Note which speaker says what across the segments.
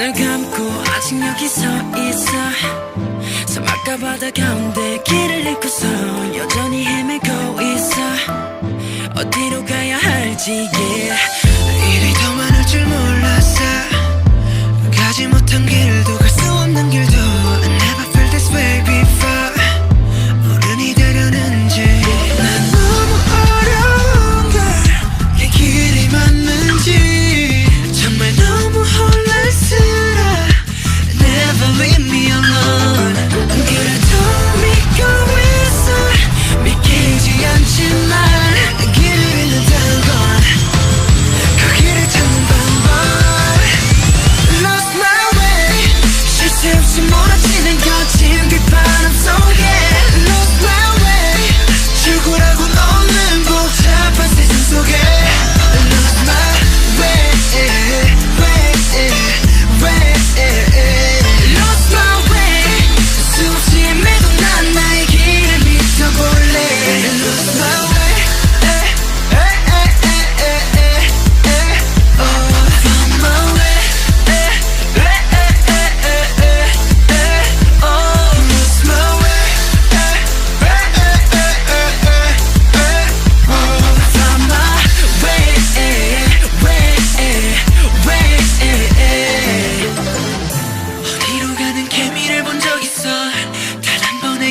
Speaker 1: 눈을 감고 아직 여기 서 있어. 사막과 바다 가운데 길을 잃고서 여전히 헤매고 있어. 어디로 가야 할지
Speaker 2: 일이 더 많을 줄 몰랐어. 가지 못한 길도 갈 수 없는 길도 I never felt this way before. 어른이 되려는지 난 너무 어려운 걸. 이 길이 맞는지 정말 너무 혼란스러워. Never leave me alone. 그래도 믿고 있어. 믿기지 않지만 길을 잃는다는 건 그 길을 찾는 방법. Lost my way. 쉴 새 없이 몰아치는 거친 빗바람 속에 Lost my way. 출구라고 없는 복잡한 세상 속에 Lost my way, Lost my way. 수없이 헤매도 난 나의 길을 믿어볼래. Lost my way.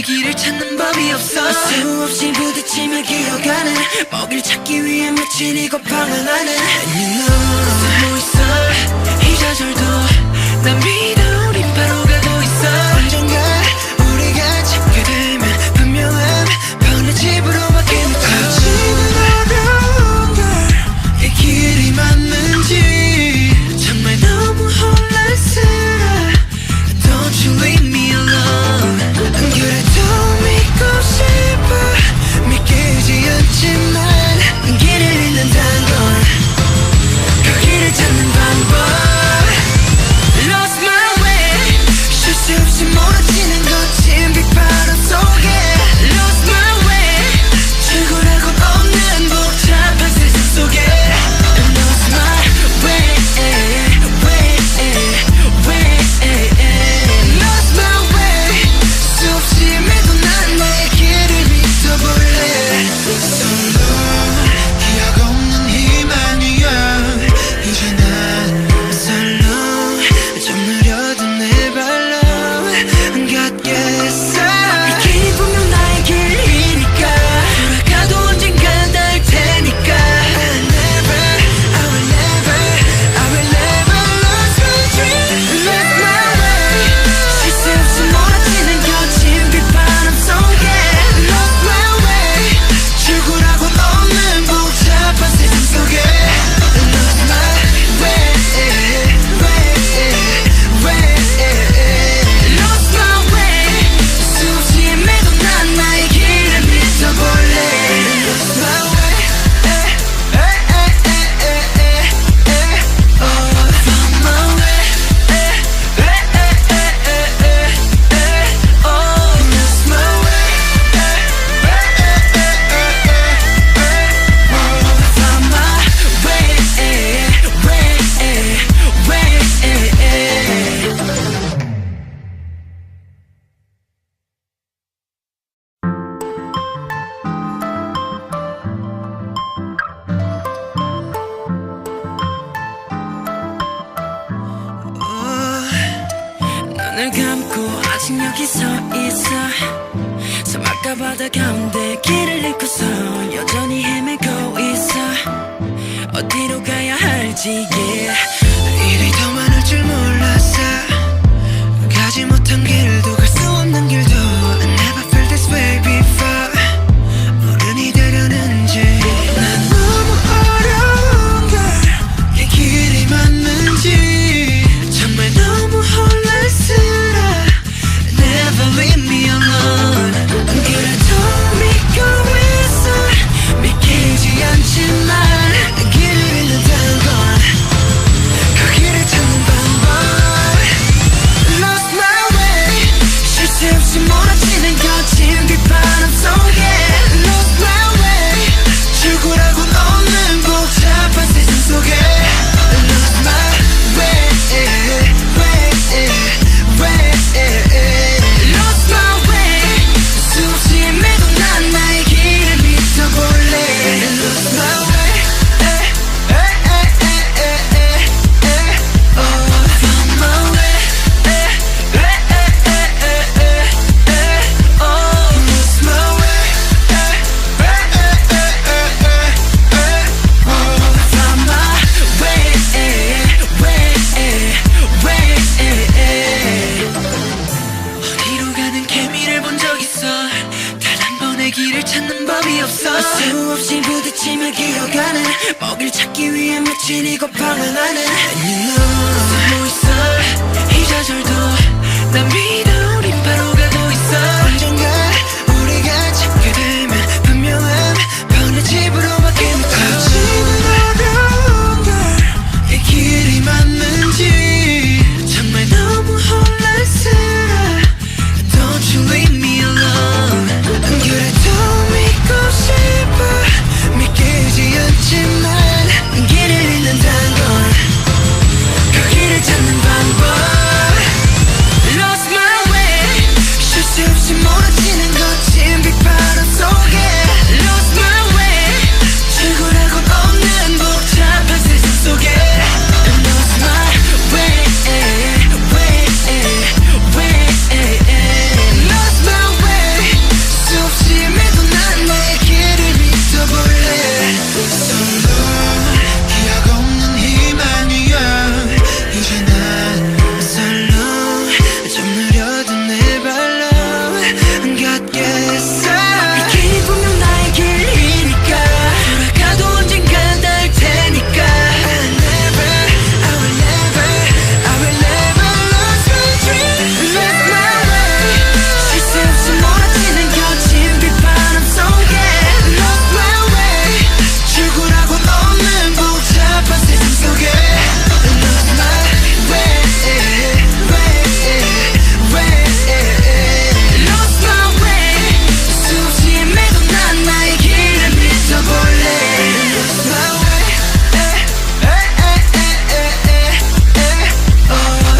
Speaker 2: 길을 찾는 법이 없어. 수없이 부딪히며 기어가는 먹이를 찾기 위해 며칠 이고 방황하는 And you know 숨어 있어. 이 좌절도 난 믿어. 우린 바로 가고 있어. 언젠가 우리가 찾게 되면 분명한 편의 집으로 바뀌는 거. 지는 어려운 걸. 이 길이 맞는지 정말 너무 혼란스러워. Don't you leave me alone. 그래도 믿고 싶어. 믿기지 않지만 길을 잃는다는 건 그 길을 찾는 방법. Lost my way. 쉴 새 없이 몰아치는 거친 빗바람 속에 Lost my way. 출구라고 없는 복잡한 세상 속에 Lost my way, Lost my way. 수없이 헤매도 난 나의 길을 믿어볼래. So long. 기억 없는 희망이야. 이제 난 살로 좀 느려도 내 발로 걷겠어. 이 길이 분명 나의 길이니까 돌아가도 언젠간 닿을 테니까 I will never lose my dream. Lost my way. 쉴 새 없이 몰아치는 거친 빗바람 속에 Lost my way. 출구라고 없는 복잡한 세상 속에 Lost my way, Lost my way. 수없이 헤매도 난 나의 길을 믿어볼래. Lost my way. Found my way. Lost my way. Found my
Speaker 1: 눈을 감고 아직 여기 서 있어. 사막과 바다 가운데 길을 잃고서 여전히 헤매고 있어. 어디로 가야 할지
Speaker 2: 일이 더 많을 줄 몰랐어. 가지 못한 길도 갈 수 없는 길도 I never felt this way before. 어른이 되려는지 난 너무 어려운 걸. 이 길이 맞는지 정말 너무 혼란스러워. Never leave me alone. 그래도 믿고 있어. 믿기지 않지만 길을 잃는다는 건 그 길을 찾는 방법. Lost my way. 쉴 새 없이 몰아치는 거친 빗바람 속에 Lost my way. 출구라고 없는 복잡한 세상 속에 Lost my way. 케미를 본 적 있어 단 한 번의 길을 찾는 법이 없어 수없이 부딪히며 기어가는 먹이를 찾기 위해 며칠 이곳방을 나는 And you know 숨어 있어 이 좌절도 난 믿어 우린 바로 가고 있어 언젠가 우리가 찾게 되면 분명한 편의 집으로 바뀌는 거지는 어려운 걸이 길이 맞는지 정말 너무 혼란스러워 Don't you leave me alone 그래도 믿고 싶어 믿기지 않지만 길을 잃는다는 건 그 길을 찾는 방법 Lost my way 쉴 새 없이 몰아치는 거친 빗바람 속에 Lost my way 출구라곤 없는 복잡한 세상 속에 Lost my way, Lost my way 수없이 헤매도 난 내 길을 믿어볼래 Solo 기억 없는 희망이야 이제 난 살로 좀 느려도 내 발로 걷겠어 이 길이 분명 나의 길이니까 돌아가도 언젠간 닿을 테니까 I will never lose my dream Lost my way 쉴 새 없이 몰아치는 거친 빗바람 속에 Lost my way 출구라곤 없는 복잡한 세상 속에 Lost my way Lost my way 수없이 헤매도 난 나의 길을 믿어볼래 Lost my way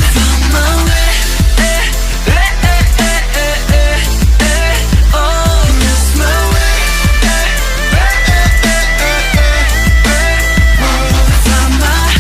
Speaker 2: Found my way Lost my way Found my way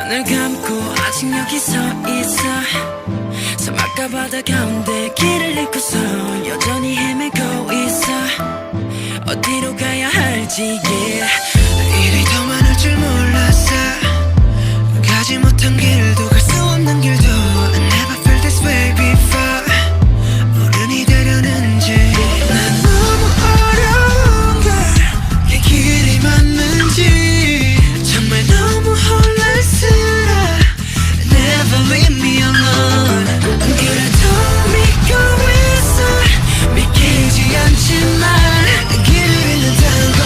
Speaker 2: 눈을 감고 아직 여기 서 있어 사막과 바다 가운데 길을 잃고서 여전히 헤매고 있어 어디로 가야 할지 yeah. 일이 더 많을 줄 몰랐어 가지 못한 길도 갈 수 없는 길도 I never felt this way before 어른이 되려는지 난 너무 어려운 걸이 길이 맞는지 정말 너무 혼란스러워 Never leave me alone 그래도 믿고 있어 믿기지 않지만 길을 잃는다는 건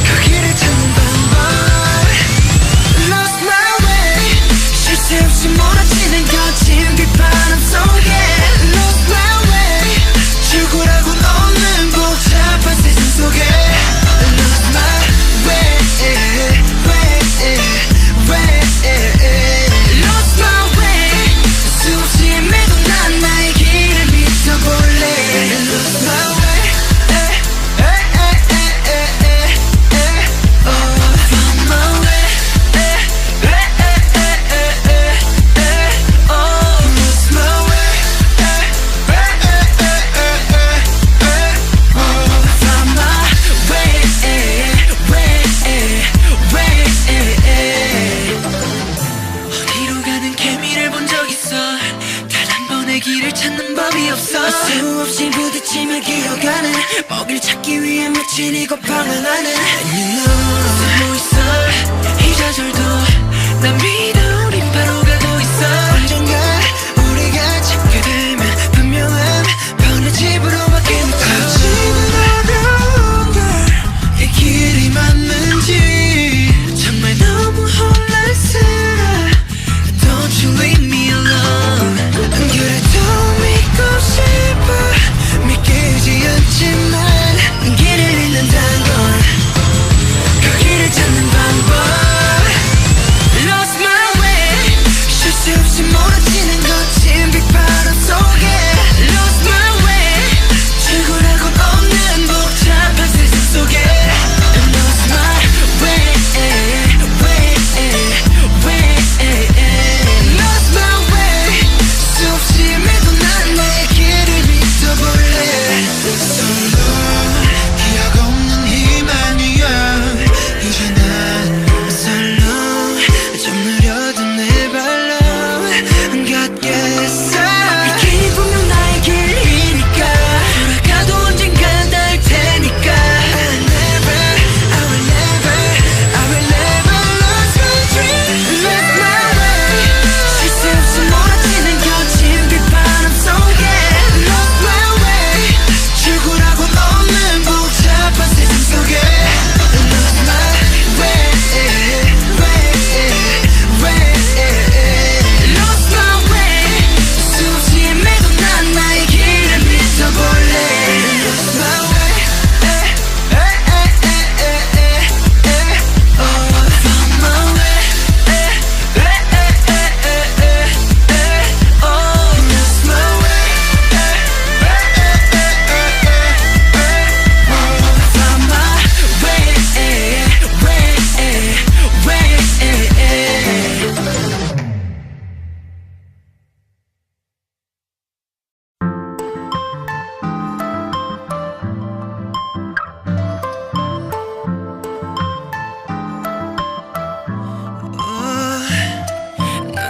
Speaker 2: 그 길을 찾는 방법 Lost my way 쉴 새 없이 몰아치는 거친 빗바람 속에 Lost my way 출구라곤 없는 복잡한 세상 속에 Lost my way Lost my way 수없이 헤매도 난 나의 길을 믿어볼래 Lost my way Found my way Lost my way Found my way 어디로 가는 케미를 본 적 있어 단 한 번의 길을 찾는 법이 없어 수없이 부딪히며 기어가는 먹이를 찾기 위해 며칠 이곳방을 나는 And you know 숨어 있어 이 좌절도 난 믿어 우린 바로 가고 있어 언젠가 우리가 찾게 되면 분명한 편의 집으로 바뀌는 거지는 어려운 걸이 길이 맞는지 정말 너무 혼란스러워 Don't you leave me alone 그래도 믿고 싶어 믿기지 않지만 길을 잃는다는 건 그 길을 찾는 방법 Lost my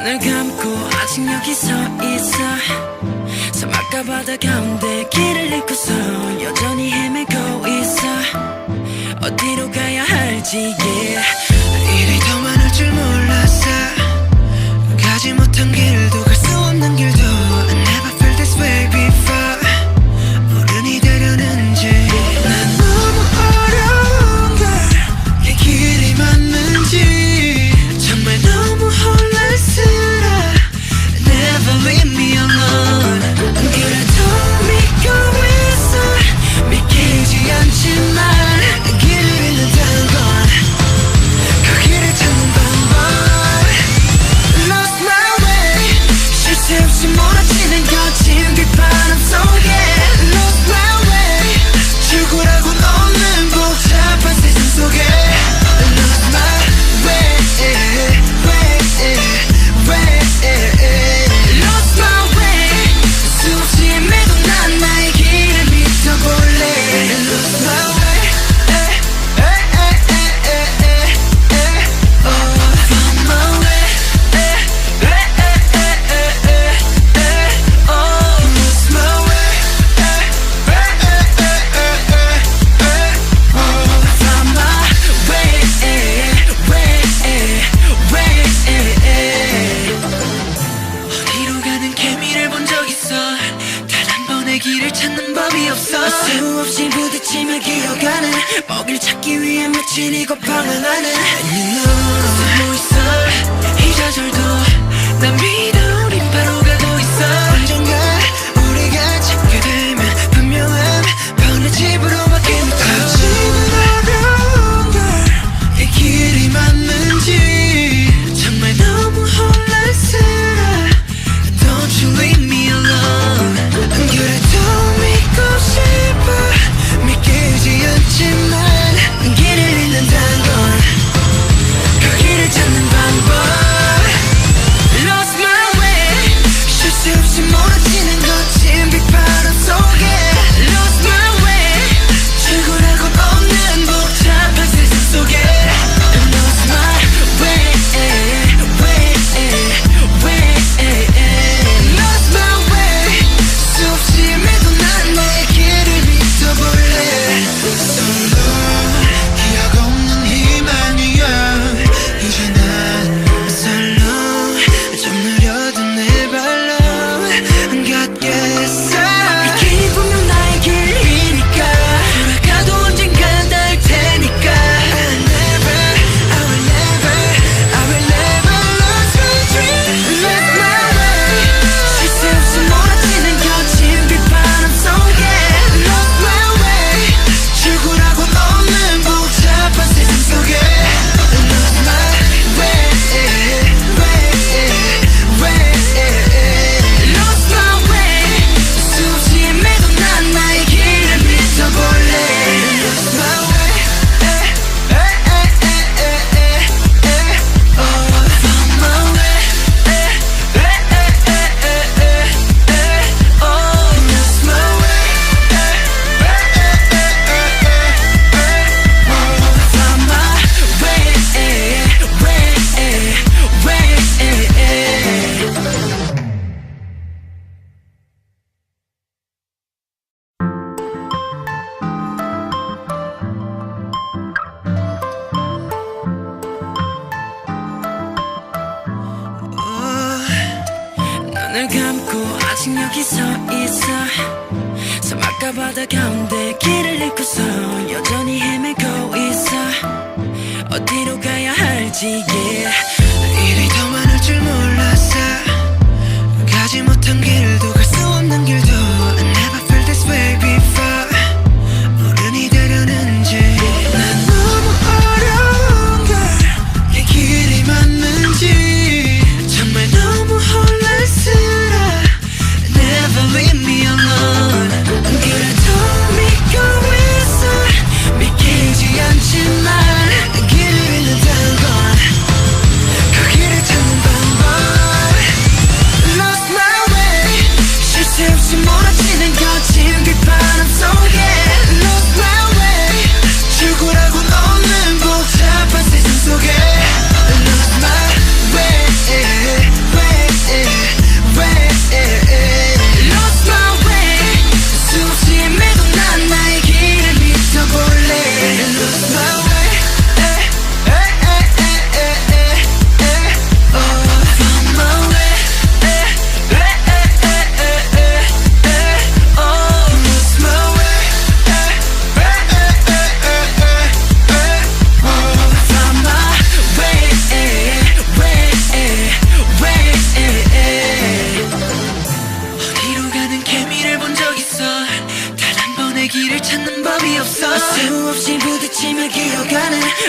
Speaker 1: 눈을 감고 아직 여기 서 있어. 사막과 바다 가운데 길을 잃고서 여전히 헤매고 있어. 어디로 가야 할지 yeah.
Speaker 2: 일이 더 많을 줄 몰랐어. 가지 못한 길도 갈 수 없는 길도 I never felt this way before. 어른이 되려는지 난 너무 어려운 걸. 이 길이 맞는지 정말 너무 혼란스러워. Never leave me alone. 그래도 믿고 있어. 믿기지 않지만 길을 잃는다는 건 그 길을 찾는 방법. Lost my way. 쉴 새 없이 몰아치는 거친 빗바람 속에 Lost my way. 출구라곤 없는 복잡한 세상 속에 Lost my way, Lost my way. 수없이 헤매도 난 나의 길을 믿어볼래. Lost my way. Found my way. Lost my way. Found my way. 어디로 가는 개미를 본 적 있어. 단 한 번의 길을 찾는 법이 없어.
Speaker 1: 수없이 부딪히며 기어가는 먹이를 찾기 위해 며칠 이고 방황하는
Speaker 2: And you know
Speaker 1: 숨어 있어. 이 좌절도 난 믿어 우린 바로 가고 있어.
Speaker 2: 언젠가 우리가 찾게 되면 분명한 번의 집으로 바뀌는 거지는 어려운 걸. 이 길이 맞는지 정말 너무 혼란스러워. Don't you leave me alone. 그래도 믿고 싶어. 믿기지 않지만 길을 잃는다는 건 그 길을 찾는 방법.
Speaker 1: Lost my way.
Speaker 2: 쉴 새 없이 몰아치는 거친 빗바람 속에
Speaker 1: Lost my way.
Speaker 2: 출구라곤 없는 복잡한 세상 속에
Speaker 1: Lost my way.
Speaker 2: Lost my way. 수없이 헤매도 난 나의 길을 믿어볼래. Solo 기억 없는 희망이야. 이제 난 살로 좀 느려도 내 발로 걷겠어.
Speaker 1: 이 길이 분명 나의 길이니까 돌아가도 언젠간 닿을 테니까.
Speaker 2: I will never lose my dream. Lost my way.
Speaker 1: 쉴 새 없이 몰아치는 거친 빗바람 속에
Speaker 2: Lost my way. 출구라곤 없는 복잡한 세상 속에 Lost my way.
Speaker 1: Lost my way.
Speaker 2: 수없이 헤매도 난 나의 길을 믿어볼래. Lost my way.
Speaker 1: Found my way.
Speaker 2: Lost my way.
Speaker 1: Found my way. 눈을 감고 아직 여기 서 있어. 사막과 바다 가운데 길을 잃고서 여전히 헤매고 있어. 어디로 가야 할지 yeah.
Speaker 2: 일이 더 많을 줄 몰랐어. 가지 못한 길도 갈 수 없는 길도 I never felt this way before. 어른이 되려는지 난 너무 어려운 걸. 이 길이 맞는지 정말 너무 혼란스러워. Never leave me alone. 그래도 믿고 있어. 믿기지 않지만 길을 잃는다는 건 그 길을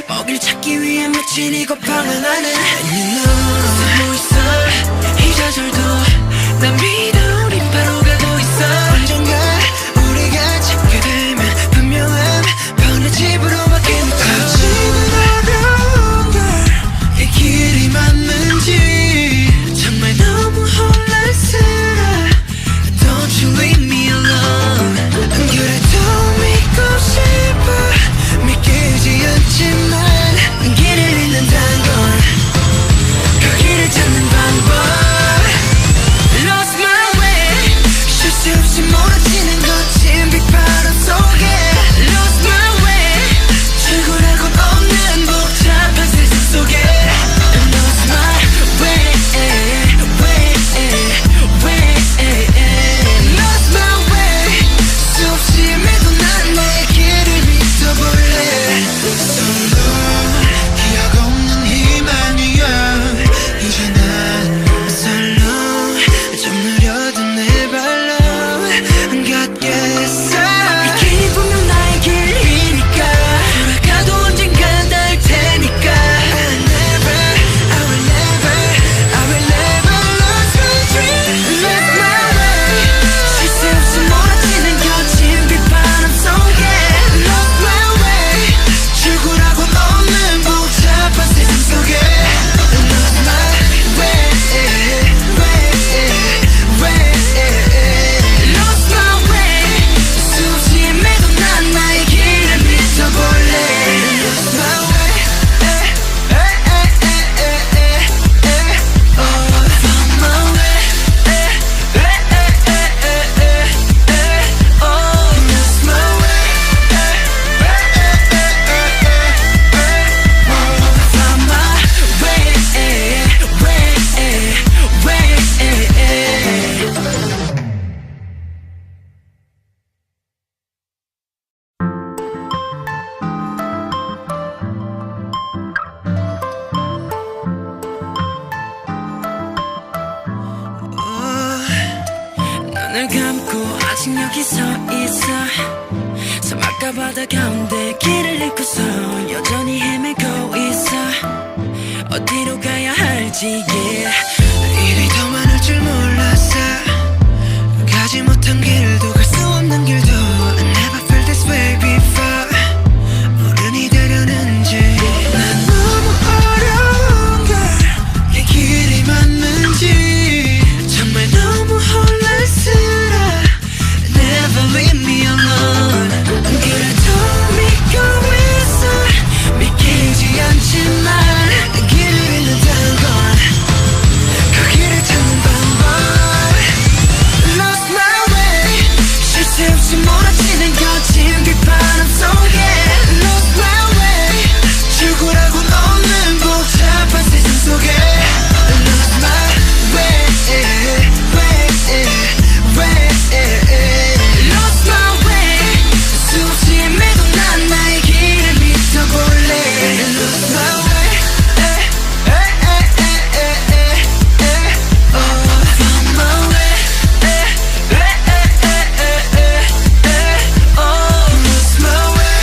Speaker 1: 먹이를 찾기 위해 며칠 이곳방을 나는 And you know 숨어 있어 이 좌절도 난 믿어 우린 바로 가고 있어
Speaker 2: 언젠가 우리가 찾게 되면 분명한 번의 집으로 바뀌는 거 지는 어려운 걸이 길이 맞는지 정말 너무 혼란스러워 Don't you leave me alone 그래도 믿고 싶어 믿기지 않지만 길을 잃는다는 건 그 길을 찾는 방법 Lost my way 쉴 수 없이 몰아치는 거친 빗바람 속에 Lost my way 출구라곤 없는 복잡한 세상 속에 Lost my way, Lost my way 수없이 헤매도 난 내 길을 믿어볼래 Solo 기억 없는 희망이야 이제 난 살로 좀 느려도 내 발로 안 걷겠어
Speaker 1: 이 길이 분명 나의 길이니까 돌아가도 언젠간 닿을 테니까
Speaker 2: I will never lose my dream
Speaker 1: Lost my way 쉴 새 없이 몰아치는 거친 빗바람 속에
Speaker 2: Lost my way 출구라곤 없는 복잡한 세상 속에 Lost my way
Speaker 1: Lost my way 수없이 헤매도 난 나의 길을 믿어볼래
Speaker 2: Lost my way
Speaker 1: Found my way
Speaker 2: Lost my way
Speaker 1: Found my way 눈을 감고 아직 여기 서 있어 사막과 바다 가운데 길을 잃고서 여전히 헤매고 있어 어디로 가야 할지 yeah.
Speaker 2: 일이 더 많을 줄 몰랐어 가지 못한 길도 갈 수 없는 길도 I never felt this way before 어른이 되려는지 난 너무 어려운 걸이 길이 맞는지 정말 너무 혼란스러워 Never leave me alone 그래도 믿고 있어 믿기지 않지만 길을 잃는다는 건 그 길을 찾는 방법 Lost my way 쉴 새 없이 몰아치는 거친 빗바람 속에 Lost my way 출구라곤 없는 복잡한 세상 속에 Lost my way
Speaker 1: Lost my way
Speaker 2: 수없이 헤매도 난 나의 길을 믿어볼래 Lost my way
Speaker 1: Found my way
Speaker 2: Lost my way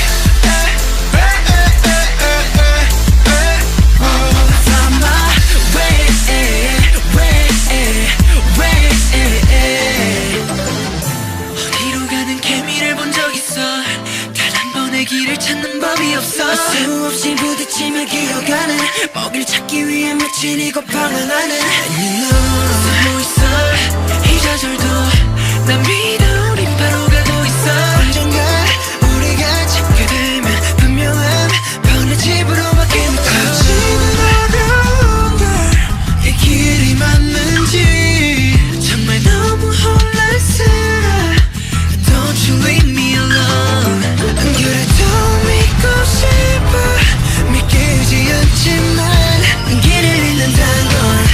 Speaker 1: Found my way
Speaker 2: 어디로 가는 개미를 본 적 있어 단 한 번의 길을 찾는 법이 없어
Speaker 1: 수없이 부딪히며 기어가는 먹이를 찾기 위해 며칠 이곳방을 나는 And you know
Speaker 2: 숨어 있어 이 좌절도 난 믿어 우린 바로 가고 있어 언젠가 우리가 찾게 되면 분명한 번의 집으로 바뀌는 거 지는 어려운 걸이 길이 맞는지 정말 너무 혼란스러워 Don't you leave me alone 그래도 믿고 싶어 믿기지 않지만 길을 잃는다는 건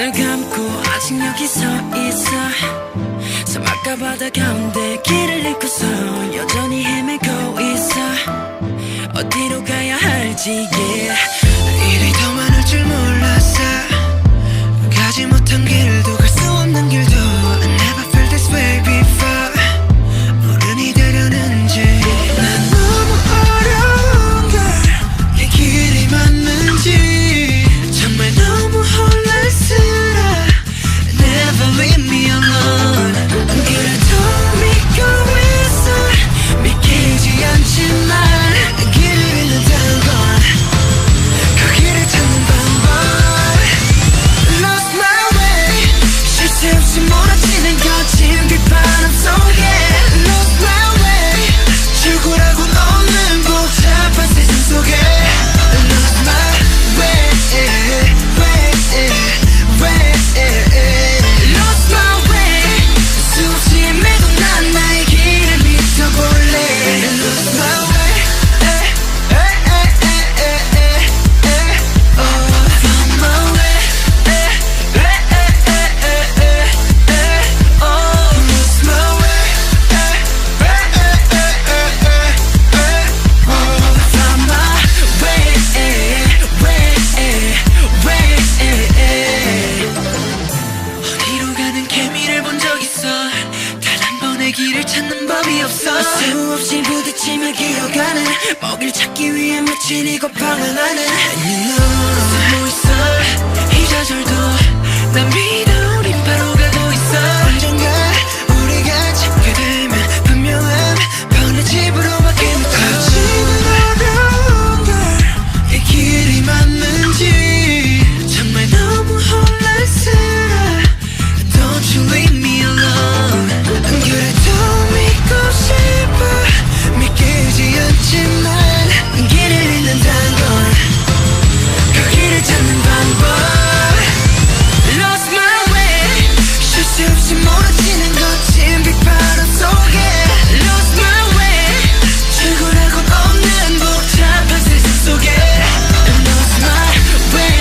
Speaker 1: 눈을 감고 아직 여기 서 있어 사막과 바다 가운데 길을 잃고서 여전히 헤매고 있어 어디로 가야 할지
Speaker 2: 일이 더 많을 줄 몰랐어 가지 못한 길도 갈 수 없는 길도 I never felt this way before 어른이 되려는지 난 너무 어려운 걸 이 길이 맞는지 정말 너무 혼란스러워 Never leave me alone 그래도 믿고 있어 믿기지 않지만 길을 잃는다는 건 그 길을 찾는 방법 Lost my way 쉴 새 없이 몰아치는 거친 빗바람 속에 Lost my way 출구라고는 없는 복잡한 세상 속에 Lost my way Lost my way 수없이 헤매도 난 나의 길을 믿어볼래 Lost my way Found my way Lost my way Found my 어디로 가는 개미를 본 적 있어 단 한 번의 길을 찾는 법이 없어
Speaker 1: 수없이 부딪히며 기어가는 먹이를 찾기 위해 며칠 이곳 방황하는
Speaker 2: 숨어 있어 이 좌절도 난 믿어 우린 바로 가고 있어 언젠가 우리가 찾게 되면 분명한 번의 집으로 바뀌는 거 아직은 어려운 걸 이 길이 맞는지 정말 너무 혼란스러워 Don't you leave me alone 그래도 믿고 싶어 믿기지 않지만 길을 잃는다는 건 그 길을 찾는 방법 Lost my way 쉴 새 없이 몰아치는 거친 빗바람 속에 Lost my way 출구라고는 없는 복잡한 세상 속에 Lost my way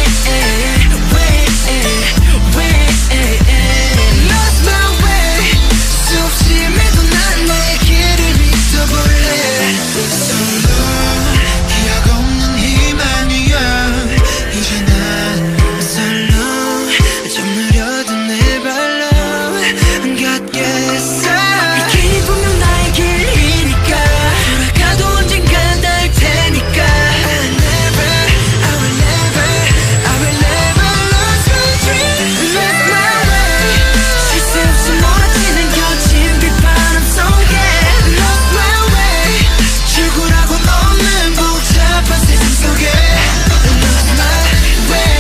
Speaker 2: Lost my way 수없이 헤매도 난 나의 길을 믿어볼래 Solo 기억 없는 희망이야 이제 난 쌀로 좀 느려도 내 발로 걷겠어
Speaker 1: 이 길이 분명 나의 길이니까
Speaker 2: 돌아가도 언젠간 닿을 테니까 I will never lose my dream Lost my way
Speaker 1: 쉴 새 없이 몰아치는 거친 빗바람 속에
Speaker 2: Lost my way 출구라고는 없는 복잡한 세상 속에 Lost my way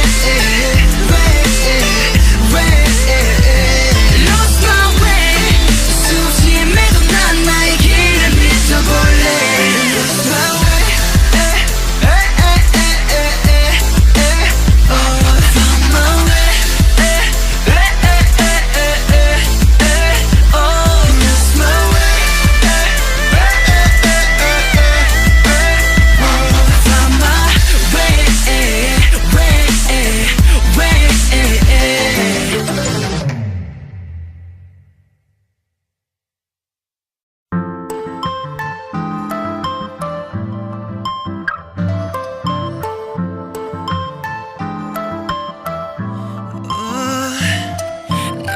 Speaker 2: Lost my way 수없이 헤매도 난 나의 길을 믿어볼래 Lost my way Found my way Lost my way Found my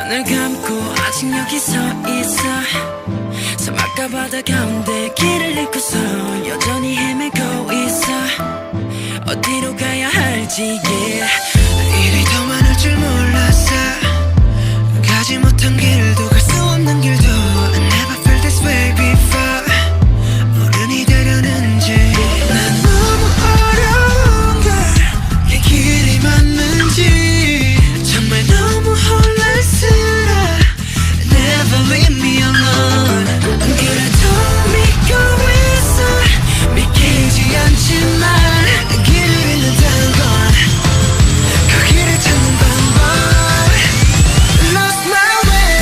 Speaker 1: 눈을 감고 아직 여기 서 있어 사막과 바다 가운데 길을 잃고서 여전히 헤매고 있어 어디로 가야 할지
Speaker 2: 일이 더 많을 줄 몰랐어 가지 못한 길도 갈 수 없는 길도 I never felt this way before 어른이 되려는지 난 너무 어려운 걸 이 길이 맞는지 정말 너무 혼란스러워 Never leave me alone 그래도 믿고 있어 믿기지 않지만 길을 잃는다는 건 그 길을 찾는 방법 Lost my way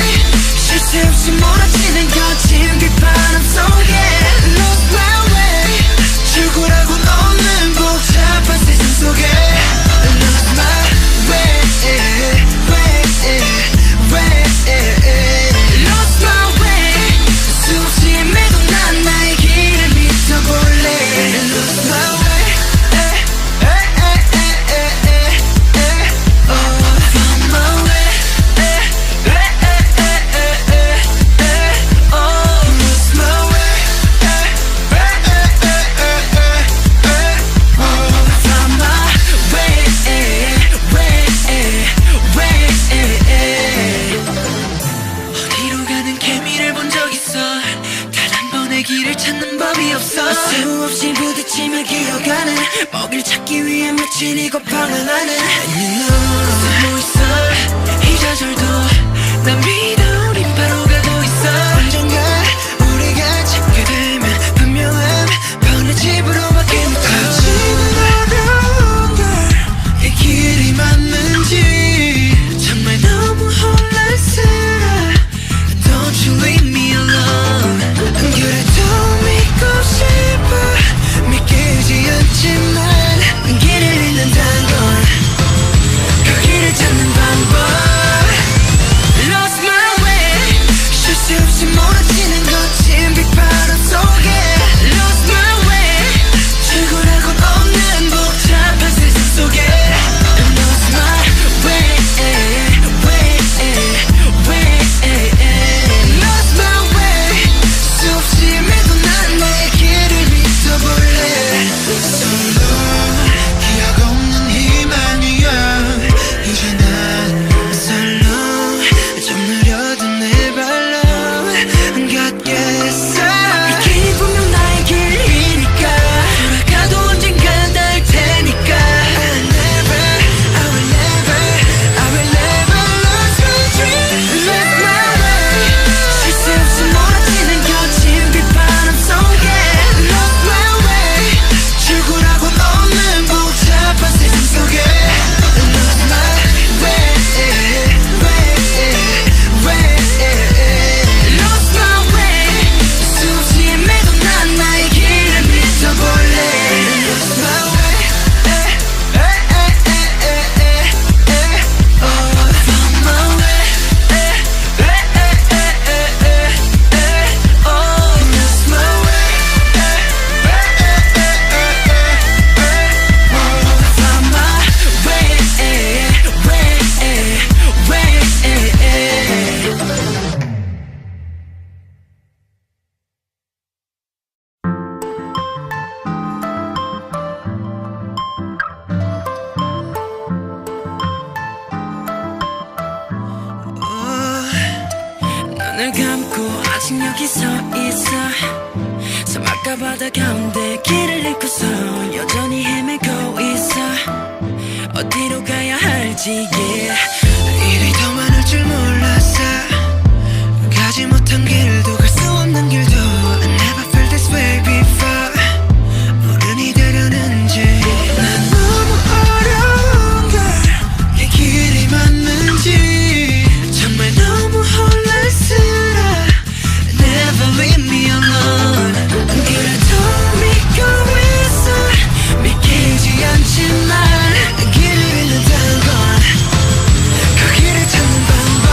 Speaker 2: 먹이를 찾기 위해 며칠 이곳방을 나는 숨어 있어 이 좌절도 난 믿어 우린 바로 가고 있어 언젠가 우리가 찾게 되면 분명한 번의 집으로 바뀌는 거지는 어려운 걸이 길이 맞는지 정말 너무 혼란스러워 Don't you leave me alone 그래도 믿고 싶어 믿기지 않지만 길을 잃는다는 건 그 길을 찾는 방법 Lost my way 쉴 새 없이 몰아치는 거친 빗바람 속에 Lost my way 출구라곤 없는 복잡한 세상 속에 Lost my way Lost my way 수없이 헤매도 난 내 길을 믿어볼래 Solo 기억 없는 희망이야 이제 난 살로 좀 느려도 내 발로 걷겠어 이 길이 분명 나의 길이니까 돌아가도 언젠간 닿을 테니까 I will never lose my dream Lost my way 쉴 새 없이 몰아치는 거친 빗바람 속에 Lost my way 출구라곤 없는 복잡한 세상 속에 Lost my way Lost my way 수없이 헤매도 난 나의 길을 믿어볼래 Lost my way Found my way Lost my way Found my way 눈을 감고 아직 여기 서 있어 사막과 바다 가운데 길을 잃고서 여전히 헤매고 있어 어디로 가야 할지 일이 더 많을 줄 몰랐어 가지 못한 길도 갈 수 없는 길도 I never felt this way before 어른이 되려는지 난 너무 어려운 걸이 길이 맞는지 정말 너무 혼란스러워 Never leave me alone 그래도 믿고 있어 믿기지 않지만 길을 잃는다는 건 그 길을 찾는 방법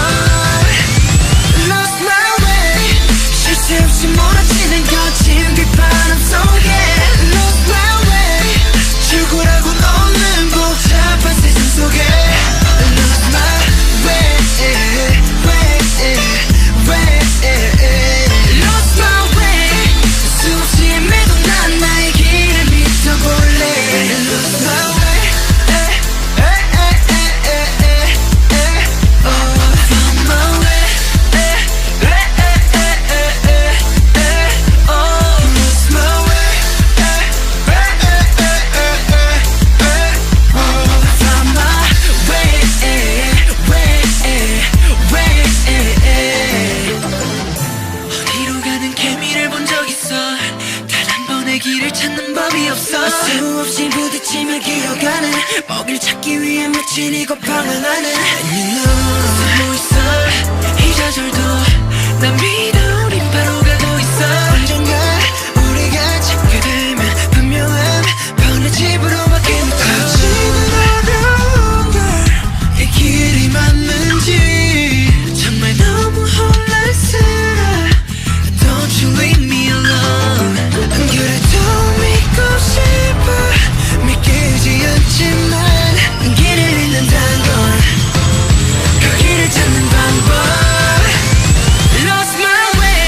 Speaker 2: Lost my way 쉴 새 없이 몰아치는 거친 빗바람 속에 Lost my way 출구라곤 없는 복잡한 세상 속에 Lost my way Lost my way 수없이 헤매도 난 나의 길을 믿어볼래 Lost my way Found my way Lost my way Found my way 어디로 가는 개미를 본 적 있어 단 한 번의 길을 찾는 법이 없어 수없이 부딪히며 기어가는 먹이를 찾기 위해 며칠 이곳방을 나는 숨어 있어 이 좌절도 난 믿어 우린 바로 가고 있어 언젠가 우리가 찾게 되면 분명한 번의 집으로 바뀌는 거지는 어려운 걸이 길이 맞는지 정말 너무 혼란스러워 Don't you leave me alone 그래도 믿고 싶어 믿기지 않지만 길을 잃는다는 건 그 길을 찾는 방법 Lost my way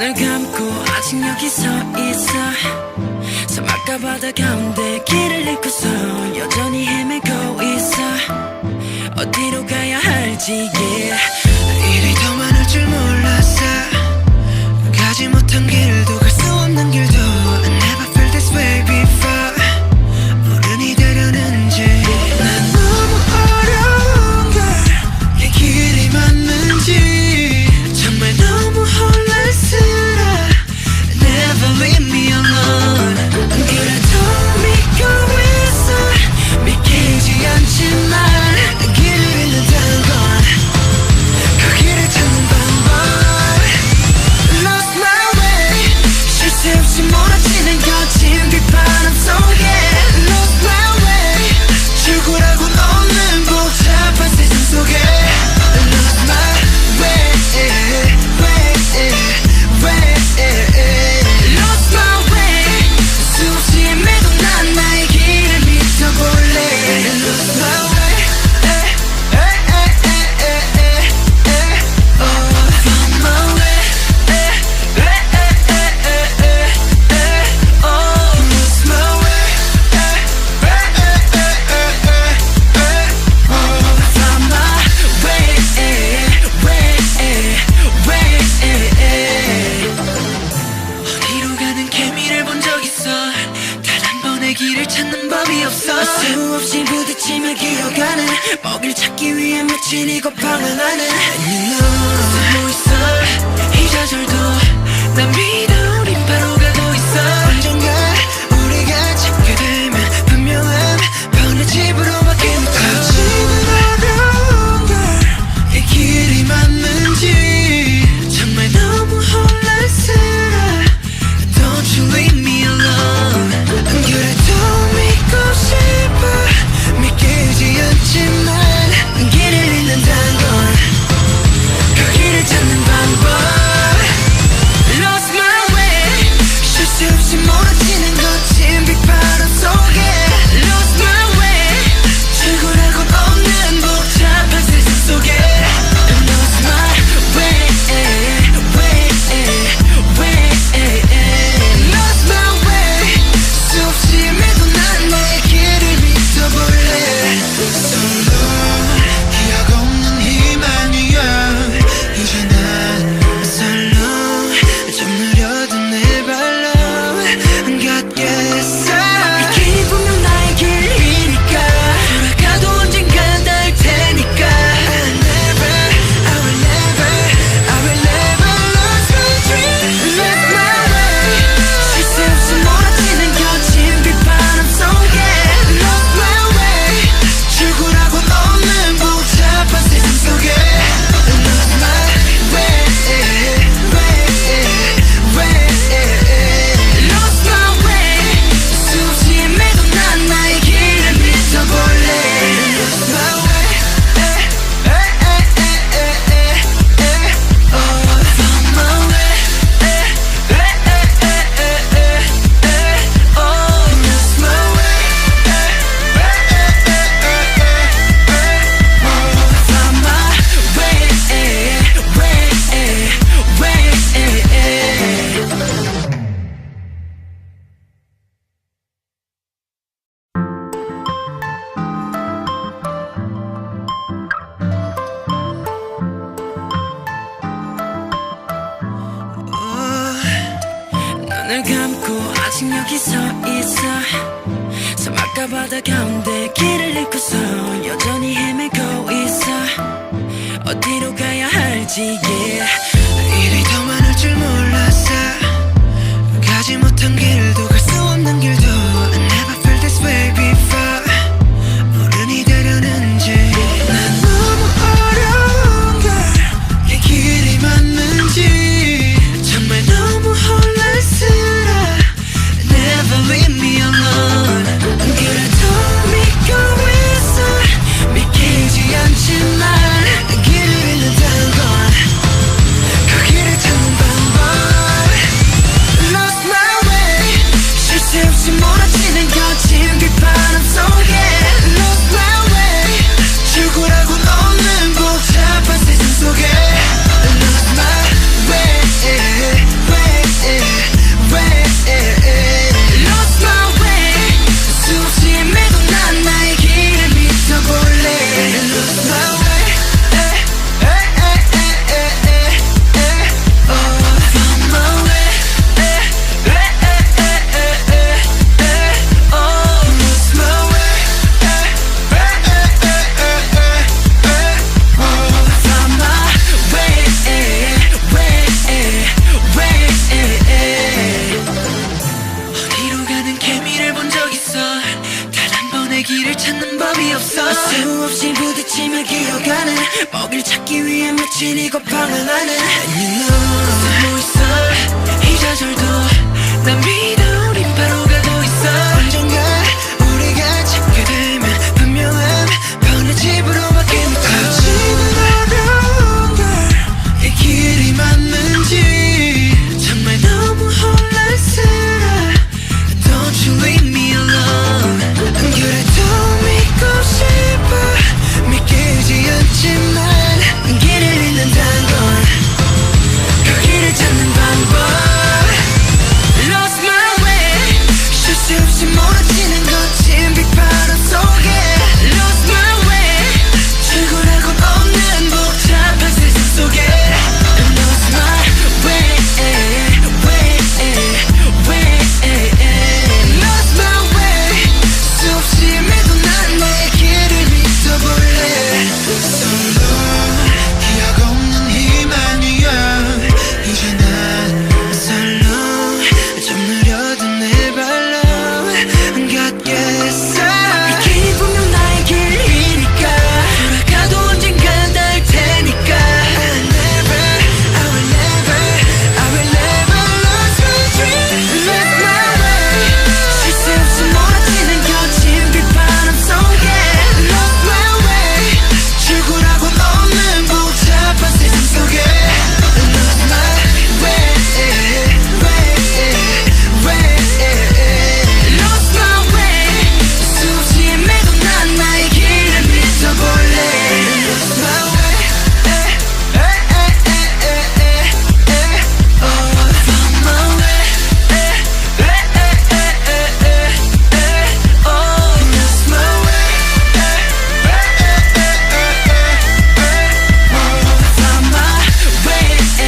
Speaker 1: 눈을 감고 아직 여기 서 있어 사막과 바다 가운데 길을 잃고서 여전히 헤매고 있어 어디로 가야 할지 yeah.
Speaker 2: 일이 더 많을 줄 몰랐어 가지 못한 길도 갈 수 없는 길도 I never felt this way before 어른이 되려는지 난 너무 어려운 걸 이 길이 맞는지 정말 너무 혼란스러워 Never leave me alone 그래도 믿고 있어 믿기지 않지만 길을 잃는다는 건 그 길을 찾는 방법 Lost my way 쉴 새 없이 몰아치는 거친 비바람 속에 Lost my way 출구라곤 없는 복잡한 세상 속에 Lost my way, Lost my way 수없이 헤매도 난 나의 길을 믿어볼래 Lost my way 길을 찾는 법이 없어 수없이 부딪히며 기어가는 먹이를 찾기 위해 며칠 이고팡을 하는 And you know 숨어 있어 이 좌절도 난 믿어 우린 바로 가고 있어 언젠가 우리가 찾게 되면 분명한 편의 집으로 바뀌는 거지는 어려운 걸 이 길이 맞는지 정말 너무 혼란스러워 Don't you leave me alone 그래도 믿고 싶어 믿기지 않지만 길을 잃는다는 건 그 길을 찾는 방법 Lost my way 쉴 새 없이 몰아치는 거친 빗바람 속에 Lost my way 출구라곤 없는 복잡한 세상 속에 Lost my way, Lost my way 수없이 헤매도 난 나의 길을 믿어볼래 Solo 기억 없는 희망이야 이제 난 쌀로 좀 느려도 내 발로 걷겠어 이 길이 분명 나의 길이니까 돌아가도 언젠간 닿을 테니까 I will never lose my dream Lose my way 쉴 새 없이 몰아치는 거친 빗바람 속에 Lost my way 출구라곤 없는 복잡한 세상 속에 Lost my way, Lost my way 수없이 헤매도 난 나의 길을 믿어볼래 Lost my way Found my way Lost my way Found my
Speaker 1: 눈을 감고 아직 여기 서 있어 사막과 바다 가운데 길을 잃고서 여전히 헤매고 있어 어디로 가야 할지 yeah.
Speaker 2: 일이 더 많을 줄 몰랐어 가지 못한 길도 갈 수 없는 길도 I never felt this way before 어른이 되려는지 난 너무 어려운 걸 이 길이 맞는지 정말 너무 혼란스러워 Never leave me alone 그래도 믿고 있어 믿기지 않지만 길을 잃는다는 건 그 길을 찾는 방법 Lost my way 쉴 새 없이 몰아 길을 찾는 법이 없어 수없이 부딪히며 기어가는 먹이를 찾기 위해 며칠 이곳방을 나는 And you know 숨어 있어 이 좌절도 난 믿어 우린 바로 가고 있어 언젠가 우리가 찾게 되면 분명한 편의 집으로 바뀌는 거지는 어려운 걸이 길이 맞는지 정말 너무 혼란스러워 Don't you leave me alone 그래도 믿고 싶어 믿기지 않지만 길을 잃는다는 건 그 길을 찾는 방법 Lost my way 쉴 수 없이 몰아치는 거친 빗바람 속에 Lost my way 출구라곤 없는 복잡한 세상 속에 Lost my way Lost my way 수없이 헤매도 난 내 길을 믿어볼래 Solo 기억 없는 희망이야 이제 난 살로 좀 느려도 내 발로 걷겠어 이 길이 분명 나의 길이니까 돌아가도 언젠간 닿을 테니까 I will never lose my dream Lose my way 쉴 수 없이 몰아치는 거친 빗바람 속에 Lose my way 출구라곤 없는 복잡한 세상 속에 Lose my way Lost my way 수없이 헤매도 난 나의 길을 믿어볼래 Lost my way Found my way Lost my way Found my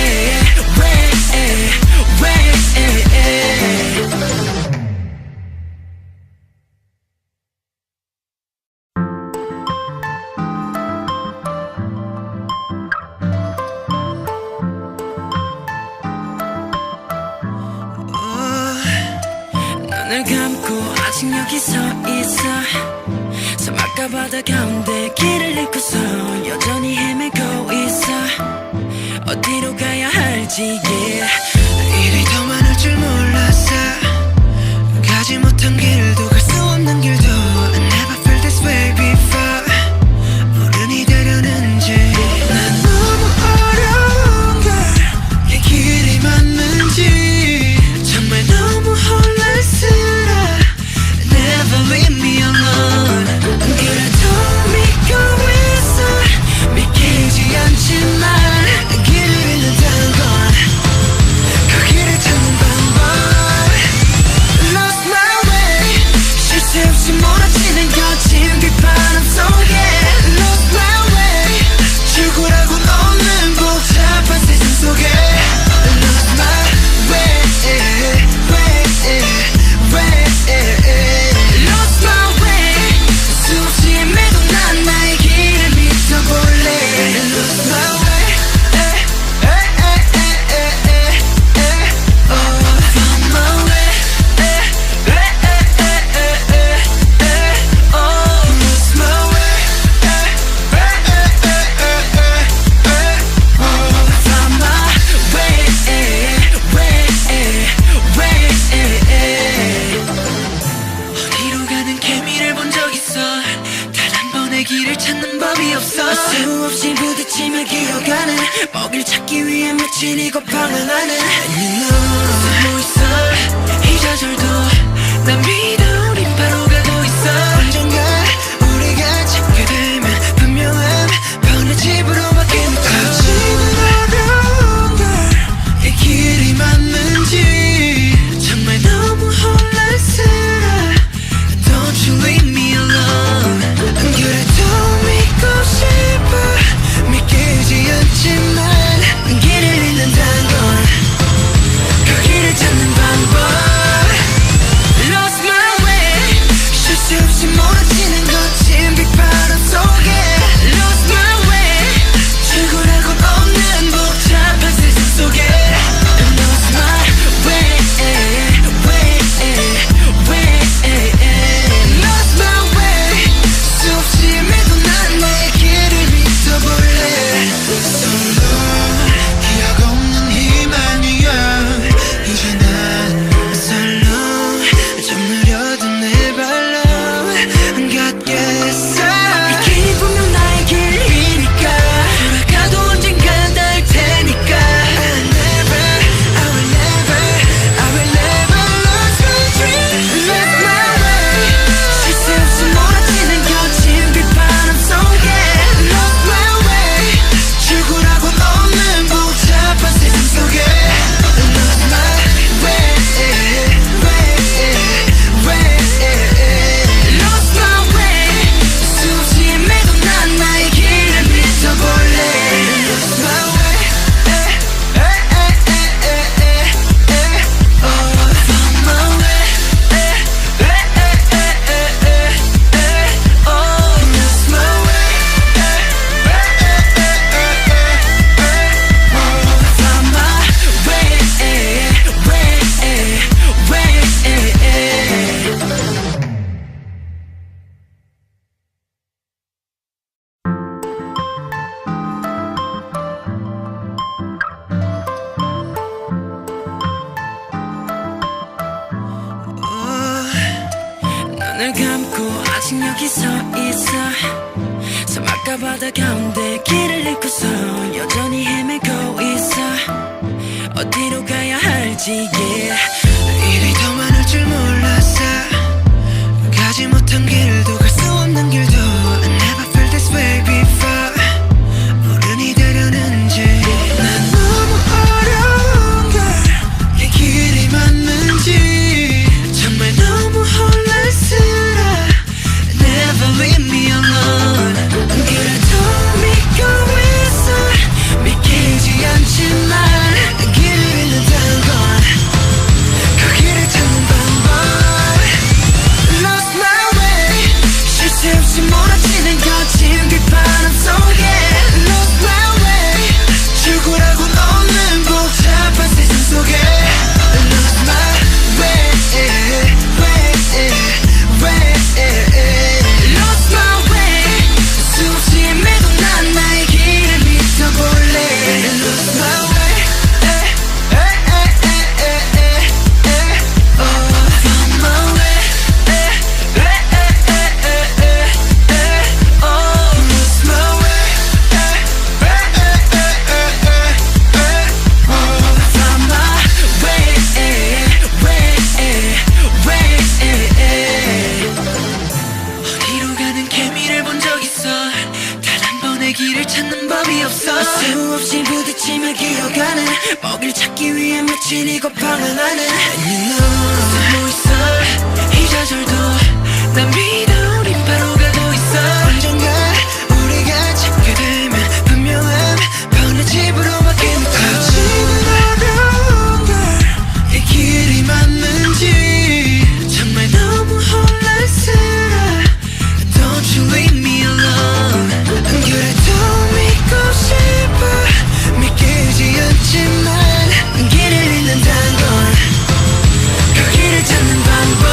Speaker 2: 눈을 감고 아직 여기 서 있어 사막과 바다 가운데 길을 잃고서 여전히 헤매고 있어 어디로 가야 할지 yeah. 일이 더 많을 줄 몰랐어 가지 못한 길도 갈 수 없는 길도 I never felt this way before 어른이 되려는지 난 너무 어려운 걸이 길이 맞는지 정말 너무 혼란스러워 Never leave me alone 그래도 믿고 있어 믿기지 않지만 길을 잃는다는 건 그 길을 찾는 방법 Lost my way 쉴 수 없이 몰아치는 거친 빗바람 속에 Lost my way 출구라곤 없는 복잡한 세상 속에 Lost my way Lost my way 수없이 헤매도 난 나의 길을 믿어볼래 Lost my way Found my way Lost my way Found my 어디로 가는 개미를 본 적 있어 단 한 번의 길을 찾는 법이 없어 수없이 부딪히며 기어가는 먹이를 찾기 위해 며칠 이곳방을 나는 And you know 숨어 있어 이 좌절도 난 믿어 우린 바로 가고 있어 언젠가 우리가 찾게 되면 분명한 편의 집으로 바뀌는 거지는 어려운 걸이 길이 맞는지 정말 너무 혼란스러워 Don't you leave me alone 그래도 믿고 싶어 믿기지 않지만 길을 잃는다는 건 그 길을 찾는 방법 Lost my
Speaker 1: 눈을 감고 아직 여기 서 있어 사막과 바다 가운데 길을 잃고서 여전히 헤매고 있어 어디로 가야 할지 yeah.
Speaker 2: 일이 더 많을 줄 몰랐어 가지 못한 길도 갈 수 없는 길도 I never felt this way before 어른이 되려는지 난 너무 어려운 걸 이 길이 맞는지 정말 너무 혼란스러워 Never leave me alone 그래도 믿고 있어 믿기지 않지만 길을 잃는다는 건 그 길을 찾는 방법 Lost my way 쉴 새 없이 몰아치는 거친 빗바람 속에 Lost my way 출구라곤 없는 복잡한 세상 속에 Lost my way, Lost my way 수없이 헤매도 난 나의 길을 믿어볼래 Lost my way Found my way Lost my way Found my way 어디로 가는 개미를 본 적 있어 단 한 번의 길을 찾는 법이 없어
Speaker 1: 수없이 부딪히며 기어가는 먹이를 찾기 위해 며칠 이고 방황하는
Speaker 2: And you know 숨어 있어 이 좌절도 난 믿어 우린 바로 가고 있어 언젠가 우리가 찾게 되면 분명한 편의 집으로 바뀌는 거지는 어려운 걸이 길이 맞는지 정말 너무 혼란스러워 Don't you leave me alone 그래도 믿고 싶어 믿기지 않지만 길을 잃는다는 건 그 길을 찾는 방법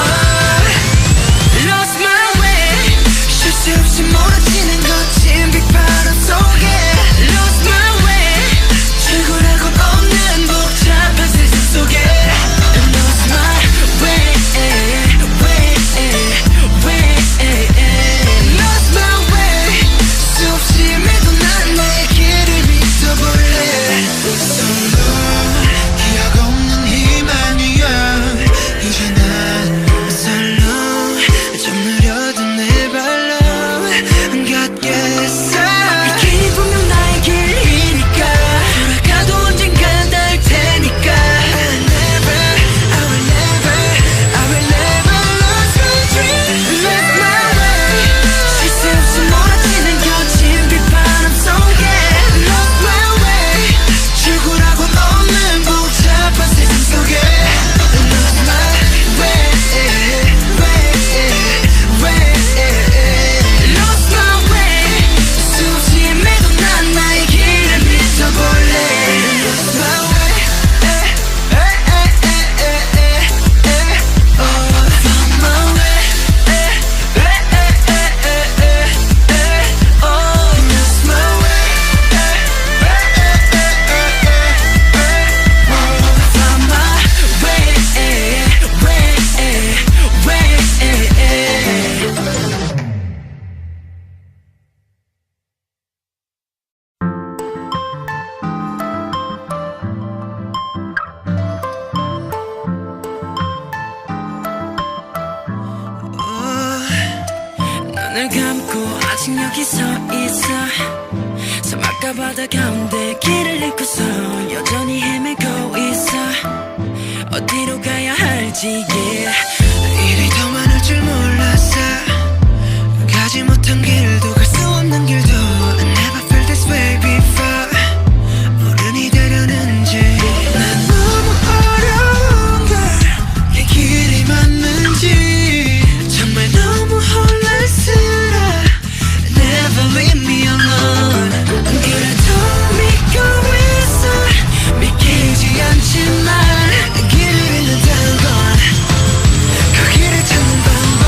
Speaker 2: Lost my way 쉴 새 없이 몰아치는 거친 빗바람 속에 Lost my way 출구라곤 없는 복잡한 세상 속에 Lost my way Lost my way 수없이 헤매도 난 나의 길을 믿어볼래 Solo 기억 없는 희망이야 이제 난 쌀로 좀 느려도 내 발로 걷겠어
Speaker 1: 이 길이 분명 나의 길이니까
Speaker 2: 돌아가도 언젠간 닿을 테니까 I will never lose my dream Live my way
Speaker 1: 쉴 새 없이 몰아치는 거친 빗바람 속에
Speaker 2: Lost my way 출구라곤 없는 복잡한 세상 속에 Lost my way Lost my way 수없이 헤매도 난 나의 길을 믿어볼래 Lost my way Found my way Lost my way Found my
Speaker 1: 눈을 감고 아직 여기 서 있어 사막과 바다 가운데 길을 잃고서 여전히 헤매고 있어 어디로 가야 할지 yeah.
Speaker 2: 일이 더 많을 줄 몰랐어 가지 못한 길도 갈 수 없는 길도 I never felt this way before 어른이 되려는지 난 너무 어려운 걸이 길이 맞는지 정말 너무 혼란스러워 Never leave me alone 그래도 믿고 있어 믿기지 않지만 길을 잃는다는 건 그 길을 찾는 방법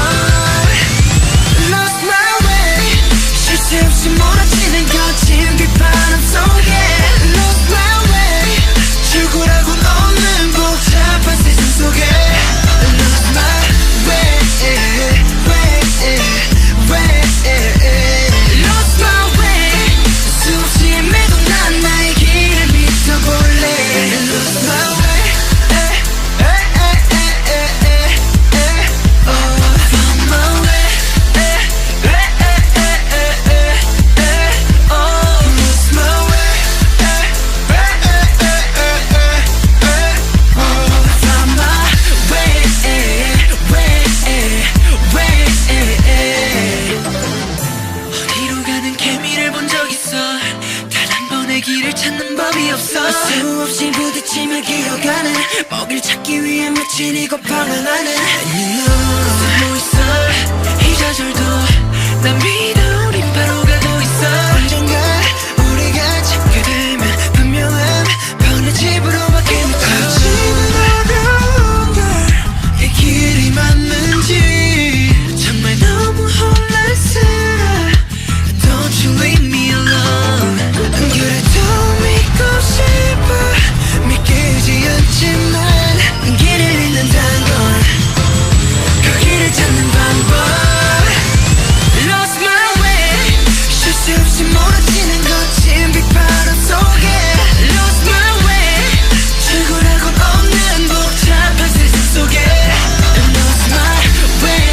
Speaker 2: 기어가는 먹이를 찾기 위해 며칠 이고 방황하는 And you know 숨어 있어 이 좌절도 난 믿어 우린 바로 가고 있어 언젠가 우리가 찾게 되면 분명한 편의 집으로 바뀌는 거지는 어려운 걸이 길이 맞는지 정말 너무 혼란스러워 Don't you leave me alone 그래도 믿고 싶어 믿기지 않지만 길을 잃는다는 건 그 길을 찾는 방법 Lost my way 쉴 수 없이 몰아치는 거친 빗바람 속에 Lost my way 출구라곤 없는 복잡한 세상 속에 Lost my way,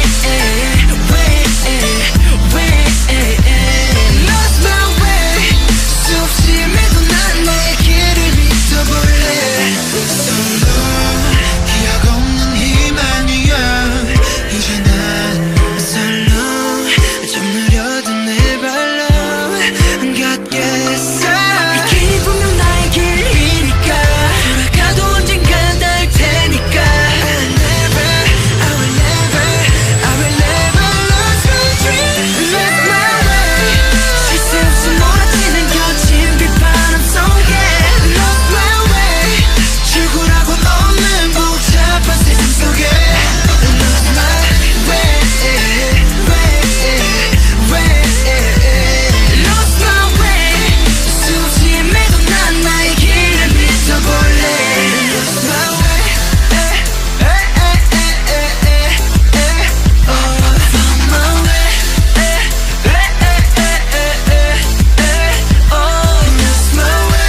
Speaker 2: Lost my way 수없이 헤매도 난 나의 길을 믿어볼래 Solo 기억 없는 희망이야 이제 난 살로 좀 느려도 내 발로 걷겠어 이 길이 분명 나의 길이니까 돌아가도 언젠간 닿을 테니까 I will never lose my dream Lost my way 쉴 수 없이 몰아치는 거친 빗바람 속에 Lost my way 출구라곤 없는 복잡한 세상 속에 Lost my way Lost my way 수없이 헤매도 난 나의 길을 믿어볼래 Lost my way Found my way Lost my way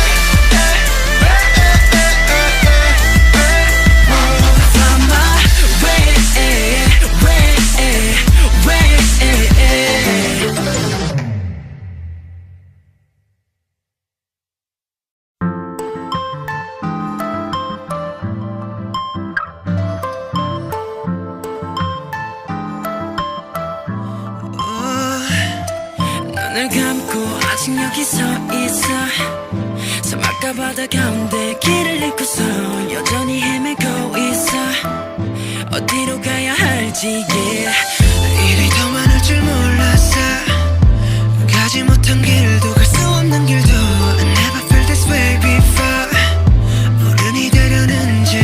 Speaker 2: Found my 눈을 감고 아직 여기 서 있어 사막과 바다 가운데 길을 잃고서 여전히 헤매고 있어 어디로 가야 할지 yeah. 일이 더 많을 줄 몰랐어 가지 못한 길도 갈 수 없는 길도 I never felt this way before 어른이 되려는지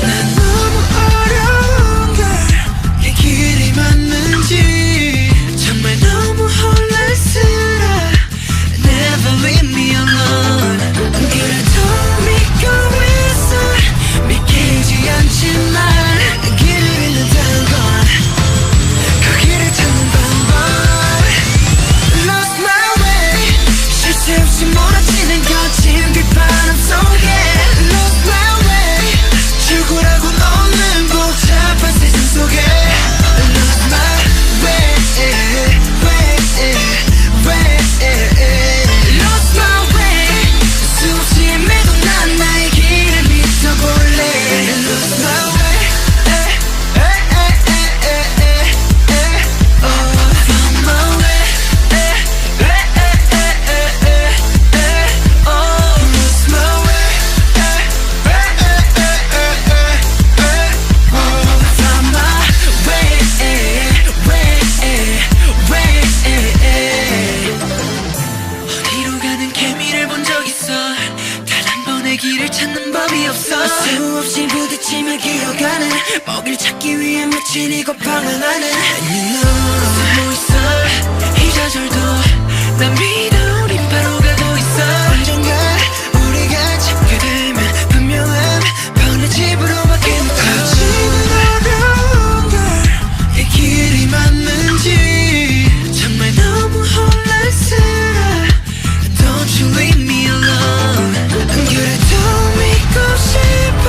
Speaker 2: 난 너무 어려운 걸이 길이 맞는지 정말 너무 혼란스러워 Never leave me alone 그래도 믿고 있어 믿기지 않지만 길을 잃는다는 건 그 길을 찾는 방법 Lost my way 쉴 수 없이 몰아치는 거친 빗바람 속에 Lost my way 출구라곤 없는 복잡한 세상 속에 Lost my way Lost my way 수없이 헤매도 난 나의 길을 믿어볼래 Lost my way Found my way Lost my way Found my 어디로 가는 개미를 본 적 있어 단 한 번의 길을 찾는 법이 없어 수없이 부딪히며 기어가는 먹이를 찾기 위해 며칠이고 방황하는 And you know 숨어 있어 이 좌절도 난 믿어 우린 바로 가고 있어 언젠가 우리가 찾게 되면 분명한 편의 집으로 바뀌는 거지는 어려운 걸이 길이 맞는지 정말 너무 혼란스러워 Don't you leave me alone 그래도 믿고 싶어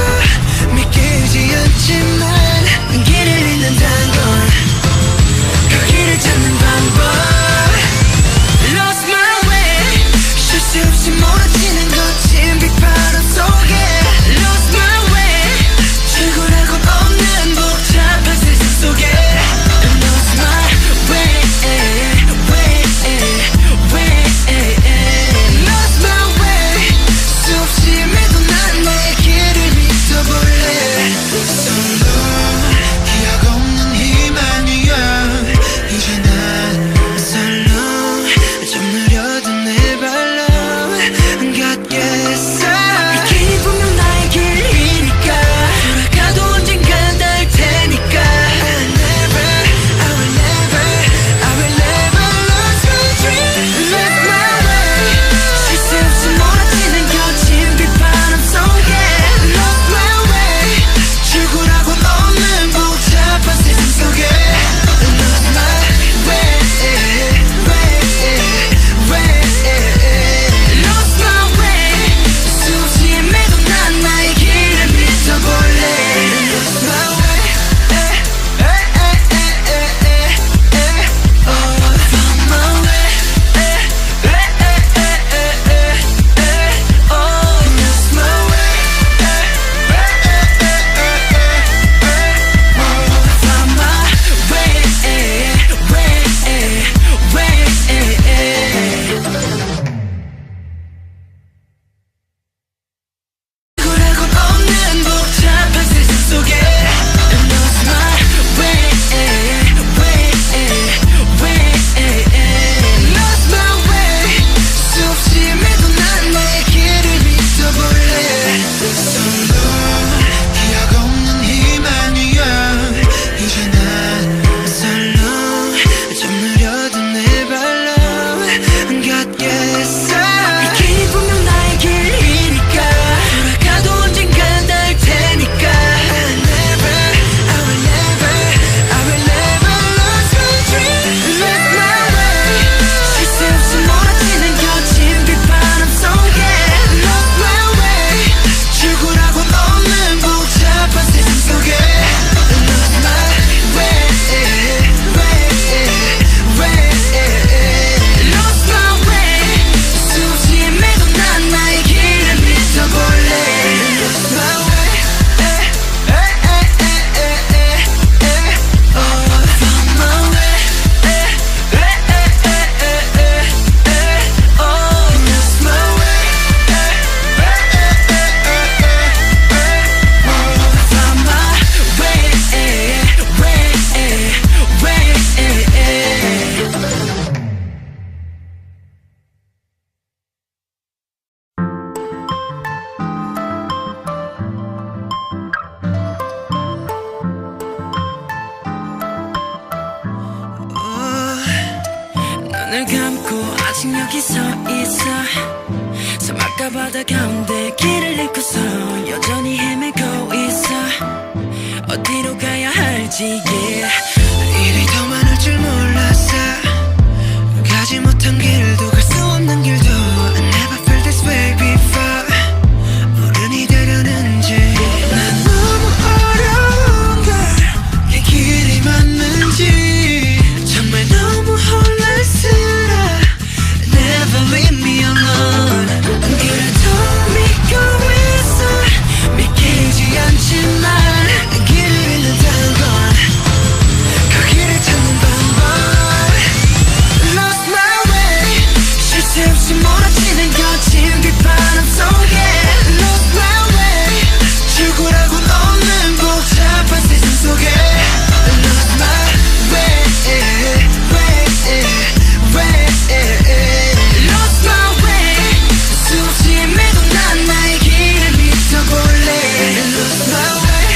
Speaker 2: 믿기지 않지만 길을 잃는다는 건
Speaker 1: 눈을 감고 아직 여기 서 있어 사막과 바다 가운데 길을 잃고서 여전히 헤매고 있어 어디로 가야 할지 yeah.
Speaker 2: 일이 더 많을 줄 몰랐어 가지 못한 길도 갈 수 없는 길도 I never felt this way before 어른이 되려는지 난 너무 어려운 걸 이 길이 맞는지 정말 너무 혼란스러워 Never leave me alone 길을 더 믿고 있어 믿기지 않지만 길을 잃는다는 건 그 길을 찾는 방법 Lost my way 쉴 새 없이 몰아치는 거친 빗바람 속에 Lost my way 출구라곤 없는 복잡한 세상 속에 Lost my way Lost my way 수없이 헤매도 난 나의 길을 믿어볼래 Lost my way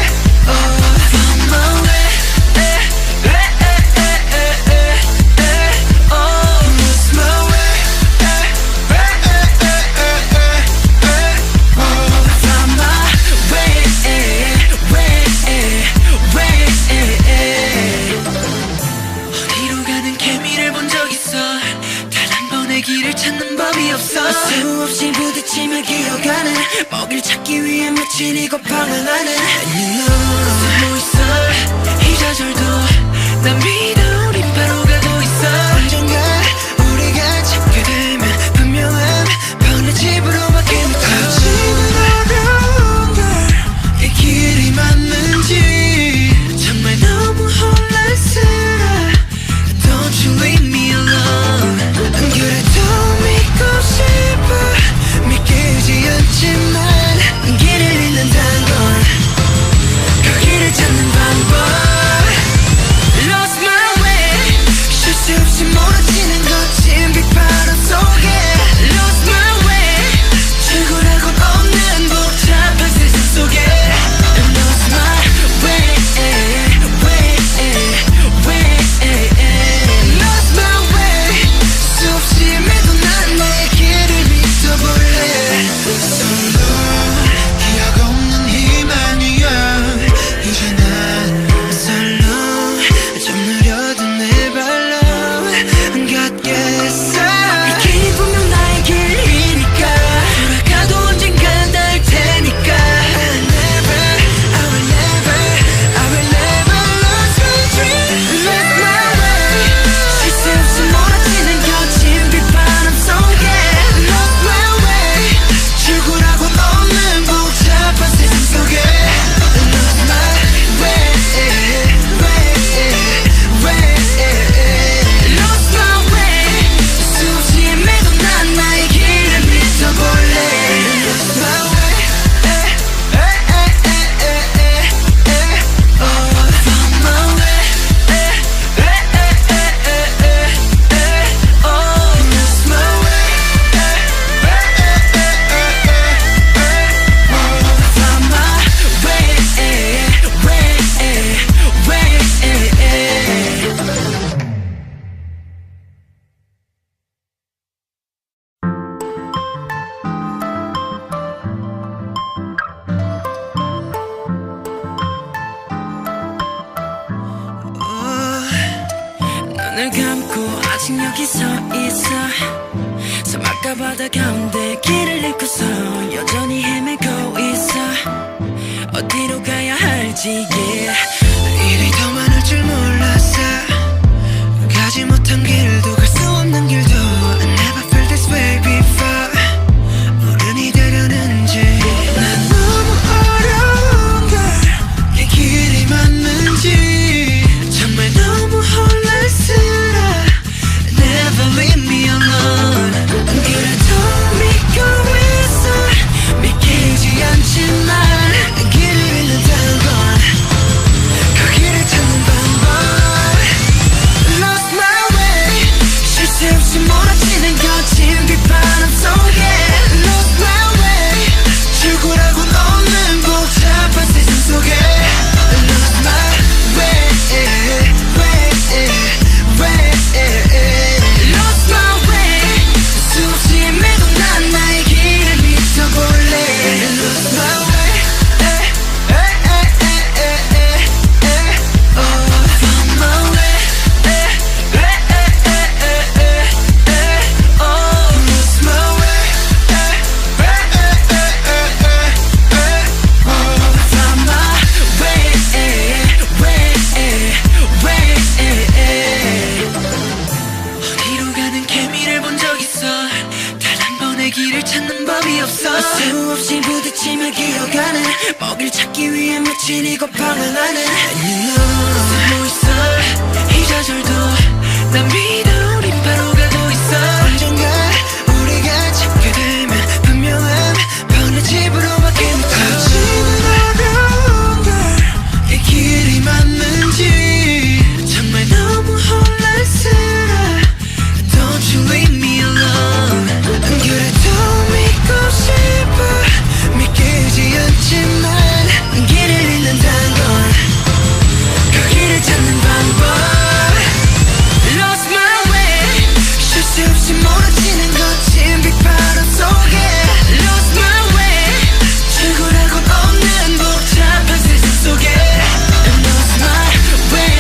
Speaker 2: Found my way Lost my way Found my way 어디로 가는 개미를 본 적 있어 단 한 번의 길을 찾는 법이 없어
Speaker 1: 수없이 부딪히며 기어가는 먹이를 찾기 위해 며칠 이곳 방황하는
Speaker 2: 숨어 있어 이 좌절도 난 믿어 우린 바로 가고 있어 언젠가 우리가 찾게 되면 분명한 번의 집으로 바뀌는 거 아직은 어려운 걸 이 길이 맞는지 정말 너무 혼란스러워 Don't you leave me alone 그래도 믿고 싶어 믿기지 않지만 길을 잃는다는 건 그 길을 찾는 방법 Lost my way 쉴 새 없이 몰아치는 거친 빗바람 속에 Lost my way 출구라곤 없는 복잡한 세상 속에 Lost my way Lost my way 수없이 헤매도 난 나의 길을 믿어볼래 Solo 기억 없는 희망이야 이제 난 썰로 좀 느려든 내 발로 갖겠어
Speaker 1: 이 길이 분명 나의 길이니까
Speaker 2: 돌아가도 언젠간 닿을 테니까 I will never lose my dream Lost my way 쉴 새 없이 몰아치는 거친 빗바람 속에 Lost my way 출구라곤 없는 복잡한 세상 속에 Lost my way Lost my way 수없이 헤매도 난 나의 길을 믿어볼래 Lost my way Found my way Lost my way Found my
Speaker 1: 눈을 감고 아직 여기 서 있어 사막과 바다 가운데 길을 잃고서 여전히 헤매고 있어 어디로 가야 할지 yeah.
Speaker 2: 일이 더 많을 줄 몰랐어 가지 못한 길도 갈 수 없는 길도 I never felt this way before 어른이 되려는지 난 너무 어려운 걸 이 길이 맞는지 정말 너무 혼란스러워 Never leave me alone 길을 더 믿고 있어 믿기지 않지만 길을 잃는다는 건 그 길을 찾는 방법 Lost my way 미치고 방황하는 숨어 있어 이 좌절도 난 믿어 우린 바로 가고 있어 언젠가 우리가 찾게 되면 분명한 번의 집으로 바뀌는 거지는 어려운 걸이 길이 맞는지 정말 너무 혼란스러워 Don't you leave me alone 그래도 믿고 싶어 믿기지 않지만 길을 잃는다는 건 그 길을 찾는 방법 Lost my way 쉴 새 없이 몰아치는 거친 빗바람 속에 Lost my way 출구라곤 없는 복잡한 세상 속에 Lost my way,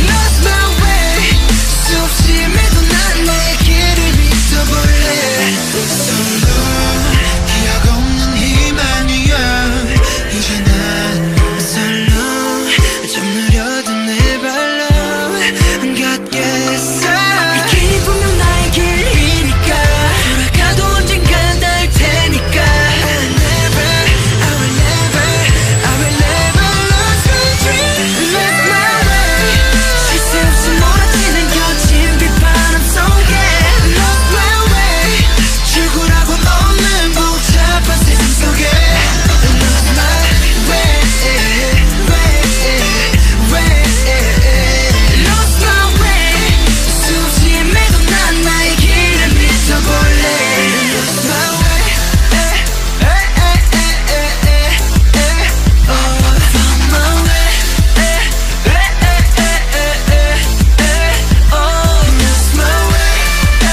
Speaker 2: Lost my way 수없이 헤매도 난 내 길을 믿어볼래 Solo 기억 없는 희망이야 이제 난 솔로 좀 느려도 내 발로 걷겠어 이 길이 분명 나의 길이니까 돌아가도 언젠간 닿을 테니까 I will never lose my dream Lost my way 쉴 새 없이 몰아치는 거친 빗바람 속에 Lost my way 출구라곤 없는 복잡한 세상 속에 Lost my way Lost my way 수없이 헤매도 난 나의 길을 믿어볼래 Lost my way Found my way Lost my way Found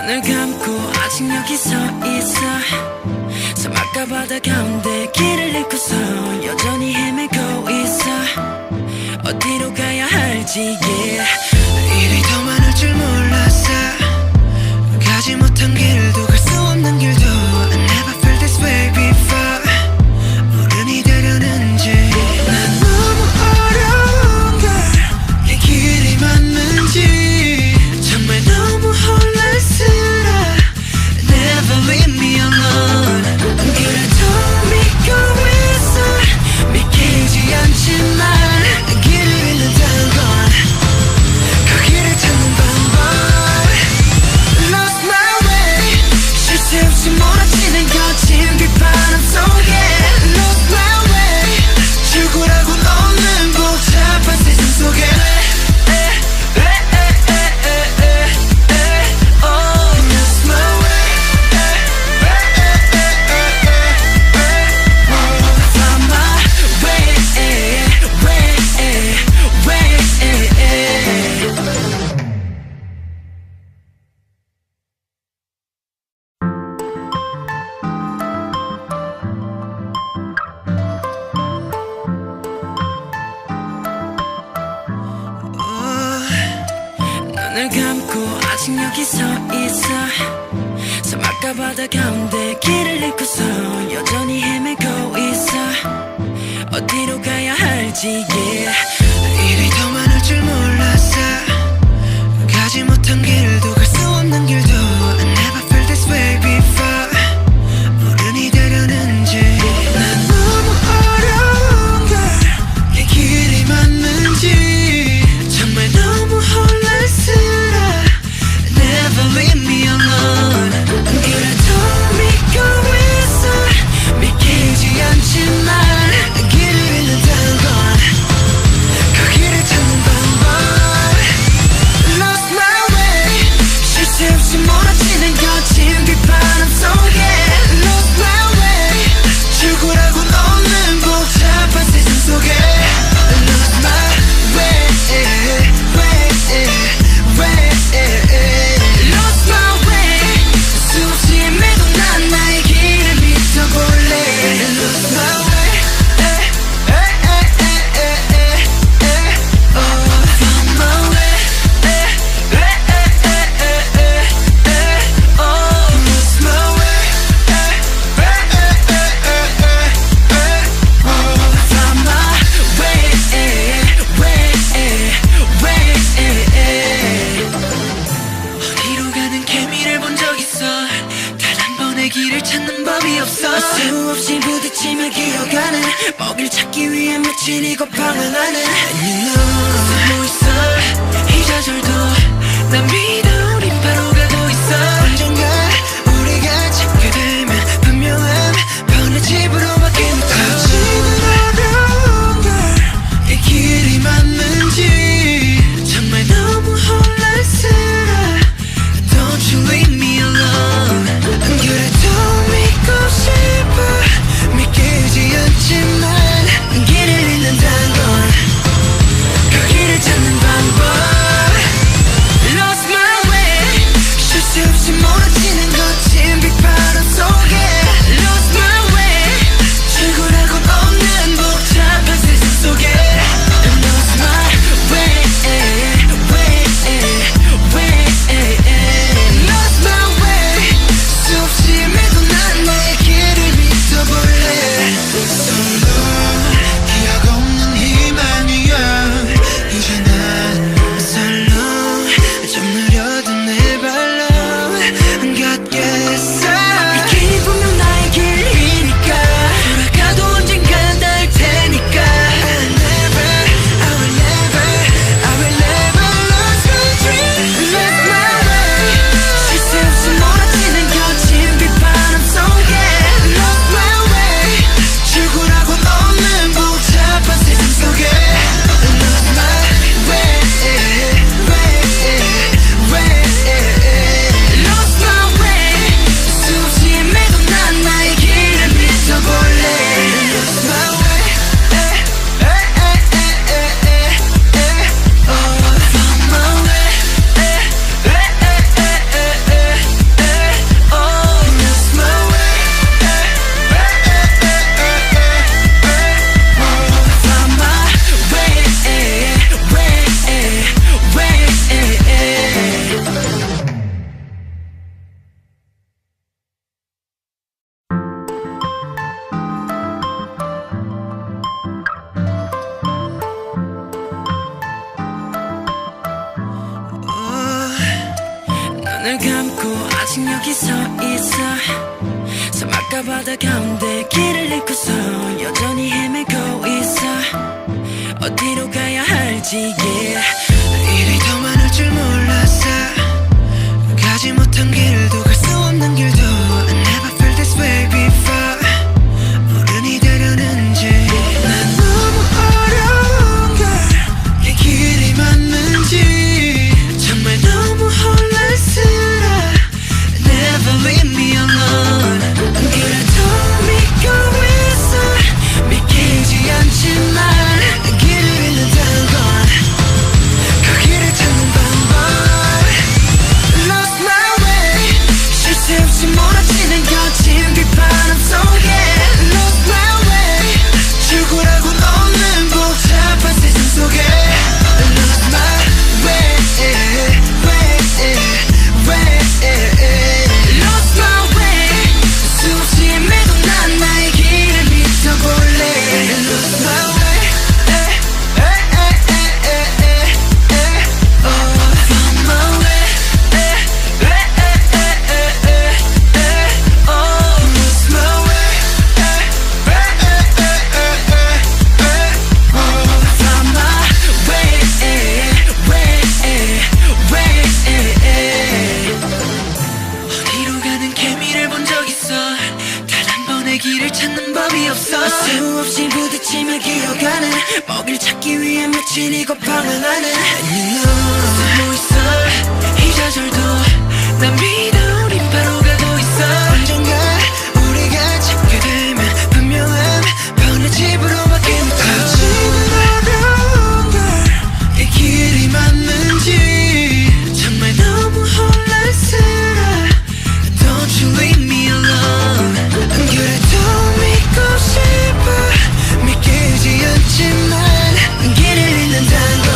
Speaker 2: 눈을 감고 아직 여기 서 있어 사막과 바다 가운데 길을 잃고서 여전히 헤매고 있어 어디로 가야 할지 일이 더 많을 줄 몰랐어 가지 못한 길도 갈 수 없는 길도 I never felt this way before 어른이 되려는지 난 너무 어려운 걸이 길이 맞는지 정말 너무 혼란스러워 Never leave me alone 그래도 믿고 있어 믿기지 않지만 길을 잃는다는 건 그 길을 찾는 방법 Lost my way 쉴 새 없이 몰아치는 거친 빗바람 속에 Lost my way 출구라곤 없는 복잡한 세상 속에 Lost my way Found my 눈을 감고 아직 여기 서 있어 사막과 바다 가운데 길을 잃고서 여전히 헤매고 있어 어디로 가야 할지 일이 더 많을 줄 몰랐어 가지 못한 길도 갈 수 없는 길도 I never felt this way before 어른이 되려는지 난 너무 어려운 걸이 길이 맞는지 정말 너무 혼란스러워 Never leave me alone 그래도 믿고 있어 믿기지 않지만 길을 잃는다는 건 그 길을 찾는 방법 먹이를 찾기 위해 며칠 이곳방을 나는 And you know 숨어 있어 이 좌절도 난 믿어 우린 바로 가고 있어 언젠가 우리가 찾게 되면 분명한 편의 집으로 바뀌는 다치는 어려운 걸 이 길이 맞는지 정말 너무 혼란스러워 Don't you leave me alone 그래도 믿고 싶어 믿기지 않지만 길을 잃는다는 건 그 길을 찾는 방법 Lost my way 쉴 수 없이 몰아치는 거친 빗바람 속에 Lost my way 출구라곤 없는 복잡한 세상 속에 Lost my way, Lost my way 수없이 헤매도 난 내 길을 믿어볼래 솔로 기억 없는 희망이야 이제 난 썰로 좀 느려도 내 발로 걷겠어 이 길이 분명 나의 길이니까 돌아가도 언젠간 닿을 테니까 I will never lose my dream Lost my way 쉴 수 없이 몰아치는 거친 빗바람 속에 Lost my way 출구라곤 없는 복잡한 세상 속에 Lost my way Lost my way 수없이 헤매도 난 나의 길을 믿어볼래 Lost my way Found my way Lost my way Found my 눈을 감고 아직 여기 서 있어 사막과 바다 가운데 길을 잃고서 여전히 헤매고 있어 어디로 가야 할지 yeah. 일이 더 많을 줄 몰랐어 가지 못한 길도 갈 수 없는 길도 I never felt this way before 어른이 되려는지 난 너무 어려운 걸이 길이 맞는지 정말 너무 혼란스러워 Never leave me alone 그래도 믿고 있어 믿기지 않지만 길을 잃는다는 건 그 길을 찾는 방법 Lost my way 쉴 수 없이 몰아치는 거친 빗바람 속에 Lost my way 출구라곤 없는 복잡한 세상 속에 Lost my way Lost my way 수없이 헤매도 난 나의 길을 믿어볼래 Lost my way Found my way Lost my way Found my 어디로 가는 개미를 본 적 있어 단 한 번의 길을 찾는 법이 없어 수없이 부딪히며 기어가는 먹이를 찾기 위해 며칠 이곳방을 나는 And you know 숨어 있어 이 좌절도 난 믿어 우린 바로 가고 있어 언젠가 우리가 찾게 되면 분명한 편의 집으로 바뀌는 다치는 어려운 걸이 길이 맞는지 정말 너무 혼란스러워 Don't you leave me alone 그래도 믿고 싶어 믿기지 않지만 길을 잃는다는 건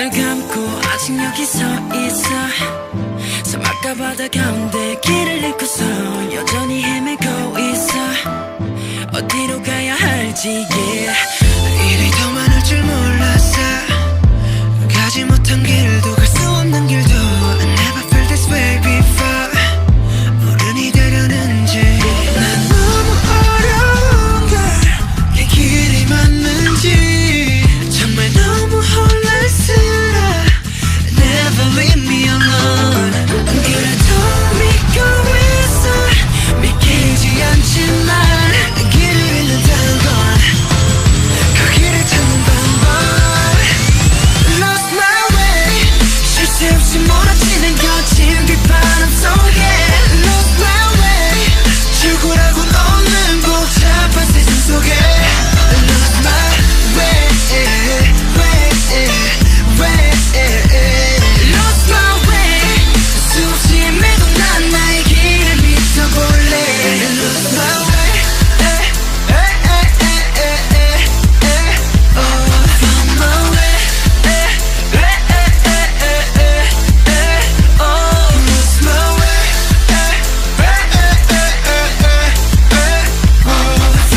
Speaker 1: 눈을 감고 아직 여기 서 있어 사막과 바다 가운데 길을 잃고서 여전히 헤매고 있어 어디로 가야 할지 yeah.
Speaker 2: 일이 더 많을 줄 몰랐어 가지 못한 길도 갈 수 없는 길도 I never felt this way before 어른이 되려는지 난 너무 어려운 걸 이 길이 맞는지 정말 너무 혼란스러워 Never leave me alone 그래도 믿고 있어 믿기지 않지만 길을 잃는다는 건 그 길을 찾는 방법 Lost my way 쉴 새 없이 몰아치는 거친 빗바람 속에 Lost my way 출구라곤 없는 복잡한 세상 속에 Lost my way, Lost my way 수없이 헤매도 난 나의 길을 믿어볼래 Lost my way Found my way Lost my way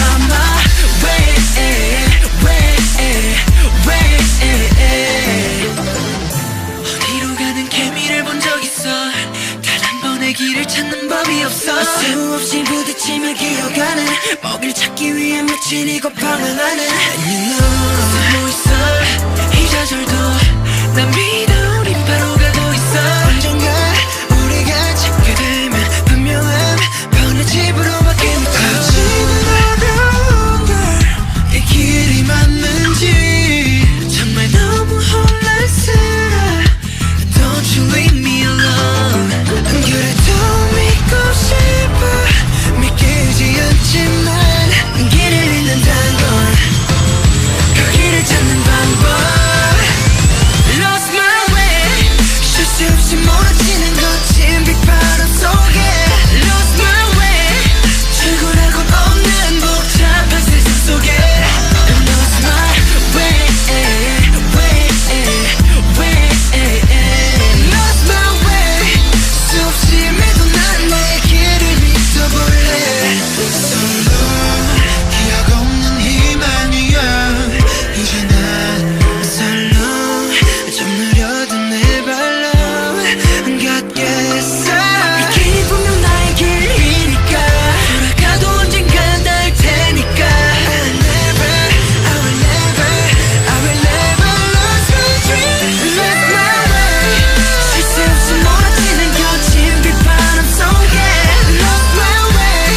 Speaker 2: Found my way 어디로 가는 개미를 본 적 있어 단 한 번의 길을 찾는 법이 없어
Speaker 1: 수없이 부딪히며 기어가는 먹이를 찾기 위해 며칠 이고 방황하는
Speaker 2: And you know 숨어 있어 이 좌절도 난 믿어 우린 바로 가고 있어 언젠가 우리가 찾게 되면 분명한 변의 집으로 바뀌는 거지는 어려운 걸이 길이 맞는지 정말 너무 혼란스러워 Don't you leave me alone 그래도 믿고 싶어 믿기지 않지만 길을 잃는다는 건 그 길을 찾는 방법 Lost my way 쉴 새 없이 몰아치는 거친 빗바람 속에 Lost my way 출구라곤 없는 복잡한 세상 속에 Lost my way Lost my way 수없이 헤매도 난 나의 길을 믿어볼래 Solo 기억 없는 희망이야 이제 난 살로 좀 느려도 내 발로 걷겠어
Speaker 1: 이 길이 분명 나의 길이니까
Speaker 2: 돌아가도 언젠간 닿을 테니까 I will never lose my dream Lost my way 쉴 새 없이 몰아치는 거친 빗바람 속에 Lost my way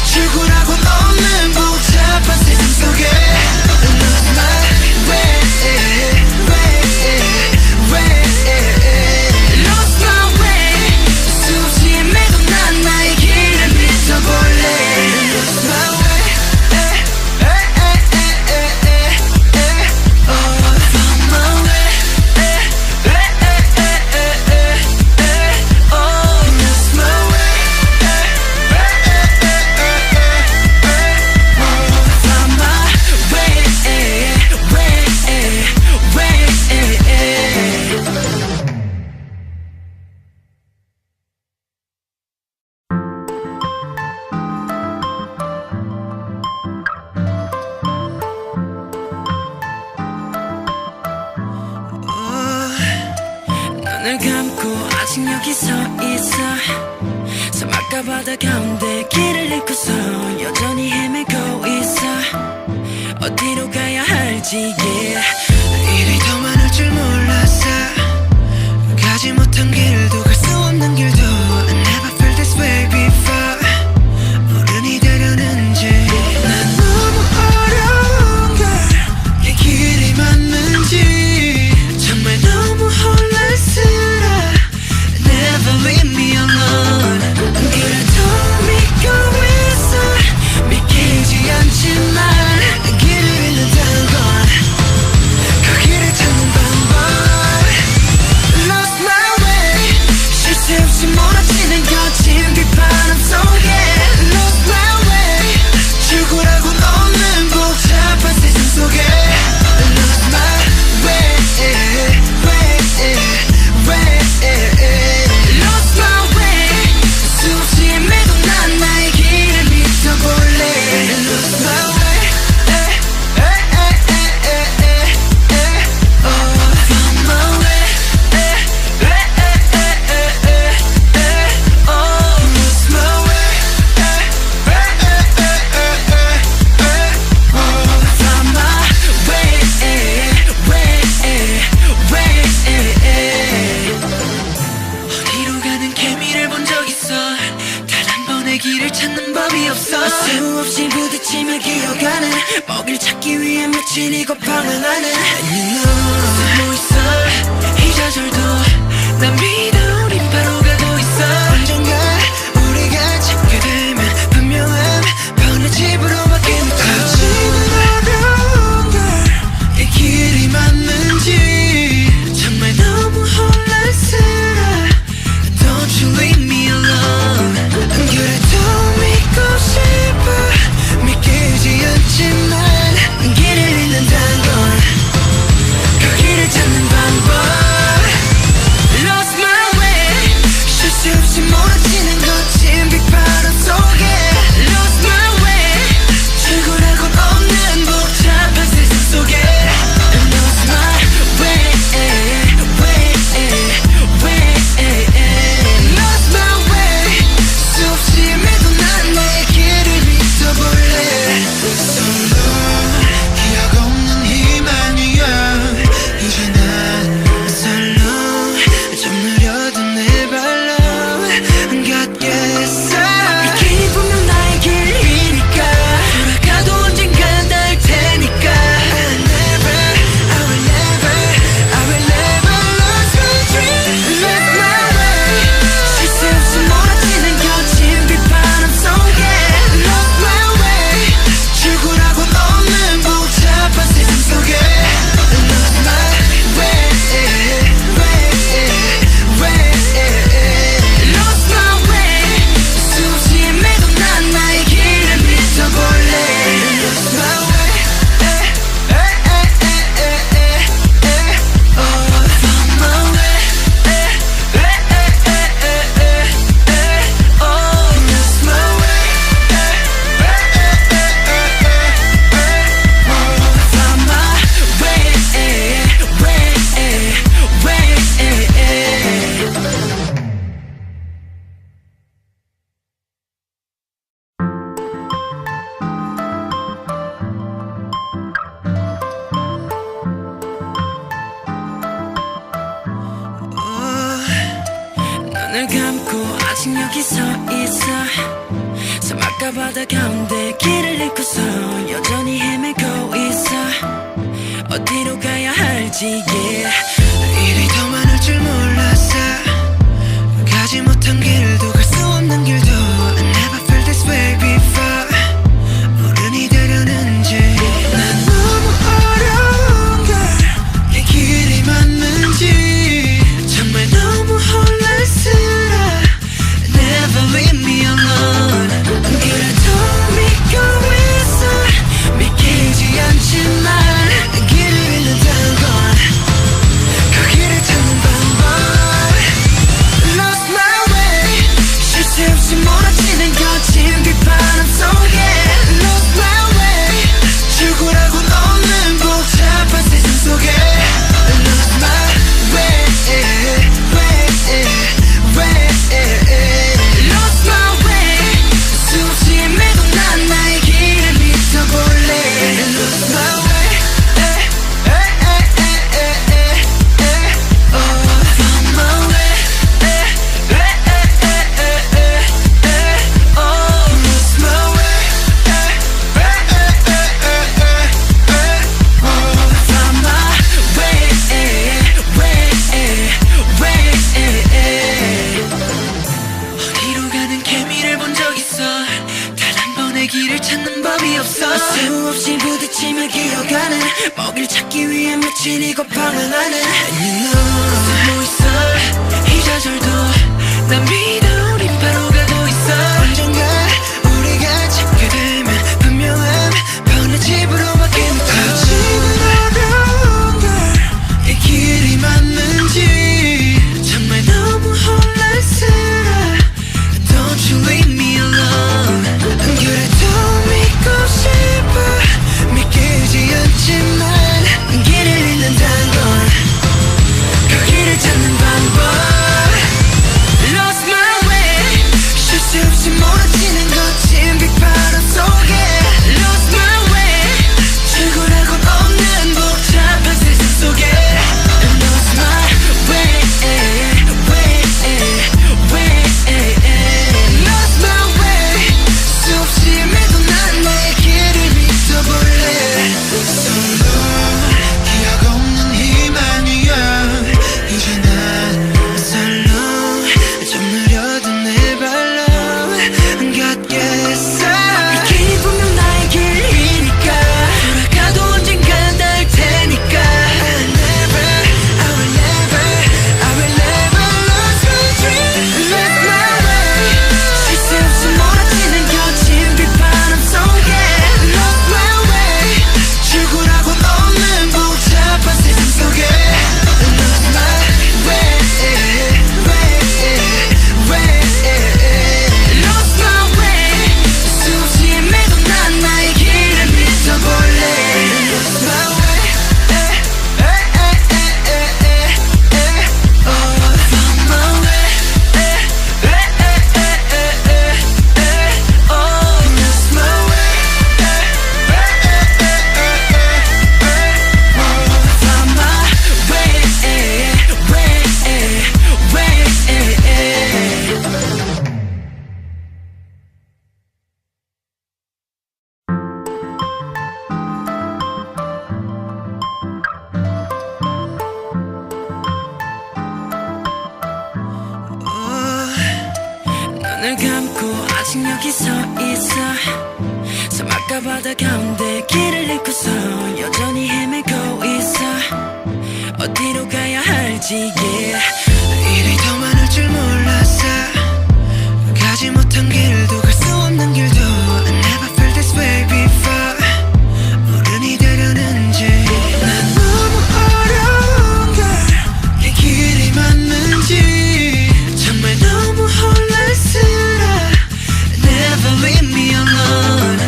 Speaker 2: 출구라곤 없는 복잡한 세상 속에 Lost my way Lost my way 수없이 헤매도 난 나의 길을 믿어볼래 Lost my way Found my way Lost my way Found
Speaker 1: 눈을 감고 아직 여기 서 있어 사막과 바다 가운데 길을 잃고서 여전히 헤매고 있어 어디로 가야 할지 yeah.
Speaker 2: 일이 더 많을 줄 몰랐어 가지 못한 길도 갈 수 없는 길도 I never felt this way before 어른이 되려는지 난 너무 어려운 걸이 길이 맞는지 정말 너무 혼란스러워 Never leave me alone 그래도 믿고 있어 믿기지 않지만 길을 잃는다는 건 그 길을 찾는 방법 Lost my way 쉴 새 없이 기어가는 먹이를 찾기 위해 며칠 이고 방황하는 And you know 숨어 있어 이 좌절도 난 믿어 우린 바로 가고 있어 언젠가 우리가 찾게 되면 분명한 변의 집으로 바뀌는 거지는 어려운 걸이 길이 맞는지 정말 너무 혼란스러워 Don't you leave me alone 그래도 믿고 싶어 믿기지 않지만 길을 잃는다는 건 그 길을 찾는 방법 Lost my way 쉴 수 없이 몰아치는 거친 빗바람 속에 Lost my way 출구라곤 없는 복잡한 세상 속에 Lost my way, Lost my way 수없이 헤매도 난 내 길을 믿어볼래 솔로 기억 없는 희망이야 이제 난 솔로 좀 느려도 내 발로 안 걷겠어 이 길이 분명 나의 길이니까 돌아가도 언젠간 닿을 테니까 I will never lose my dream Lost my way 쉴 수 없이 몰아치는 거친 빗바람 속에 Lost my way 출구라곤 없는 복잡한 세상 속에 Lost my way Lost my way 수없이 헤매도 난 나의 길을 믿어볼래 Lost my way Found my way Lost my way Found my 눈을 감고 아직 여기 서 있어 사막과 바다 가운데 길을 잃고서 여전히 헤매고 있어 어디로 가야 할지 yeah. 일이 더 많을 줄 몰랐어 가지 못한 길도 갈 수 없는 길도 I never felt this way before 어른이 되려는지 난 너무 어려운 걸이 길이 맞는지 정말 너무 혼란스러워 Never leave me alone 그래도 믿고 있어 믿기지 않지만 길을 잃는다는 건 그 길을 찾는 방법 Lost my way 쉴 수 없이 몰아치는 거친 빗바람 속에 Lost my way 출구라곤 없는 복잡한 세상 속에 Lost my way Lost my way 수없이 헤매도 난 나의 길을 믿어볼래 Lost my way Found my way Lost my way Found my 어디로 가는 개미를 본 적 있어 단 한 번의 길을 찾는 법이 없어 수없이 부딪히며 기어가는 먹이를 찾기 위해 며칠이고 방황하는 And you know 숨어 있어 이 좌절도 난 믿어 우린 바로 가고 있어 언젠가 우리가 찾게 되면 분명한 변의 집으로 바뀌는 거지는 어려운 걸이 길이 맞는지 정말 너무 혼란스러워 Don't you leave me alone 그래도 믿고 싶어 믿기지 않지만 길을 잃는다는 건 그 길을 찾는 방법 Lost my way
Speaker 1: 눈을 감고 아직 여기 서 있어 사막과 바다 가운데 길을 잃고서 여전히 헤매고 있어 어디로 가야 할지 yeah.
Speaker 2: 일이 더 많을 줄 몰랐어 가지 못한 길도 갈 수 없는 길도 I never felt this way before 어른이 되려는지 난 너무 어려운 걸 이 길이 맞는지 정말 너무 혼란스러워 Never leave me alone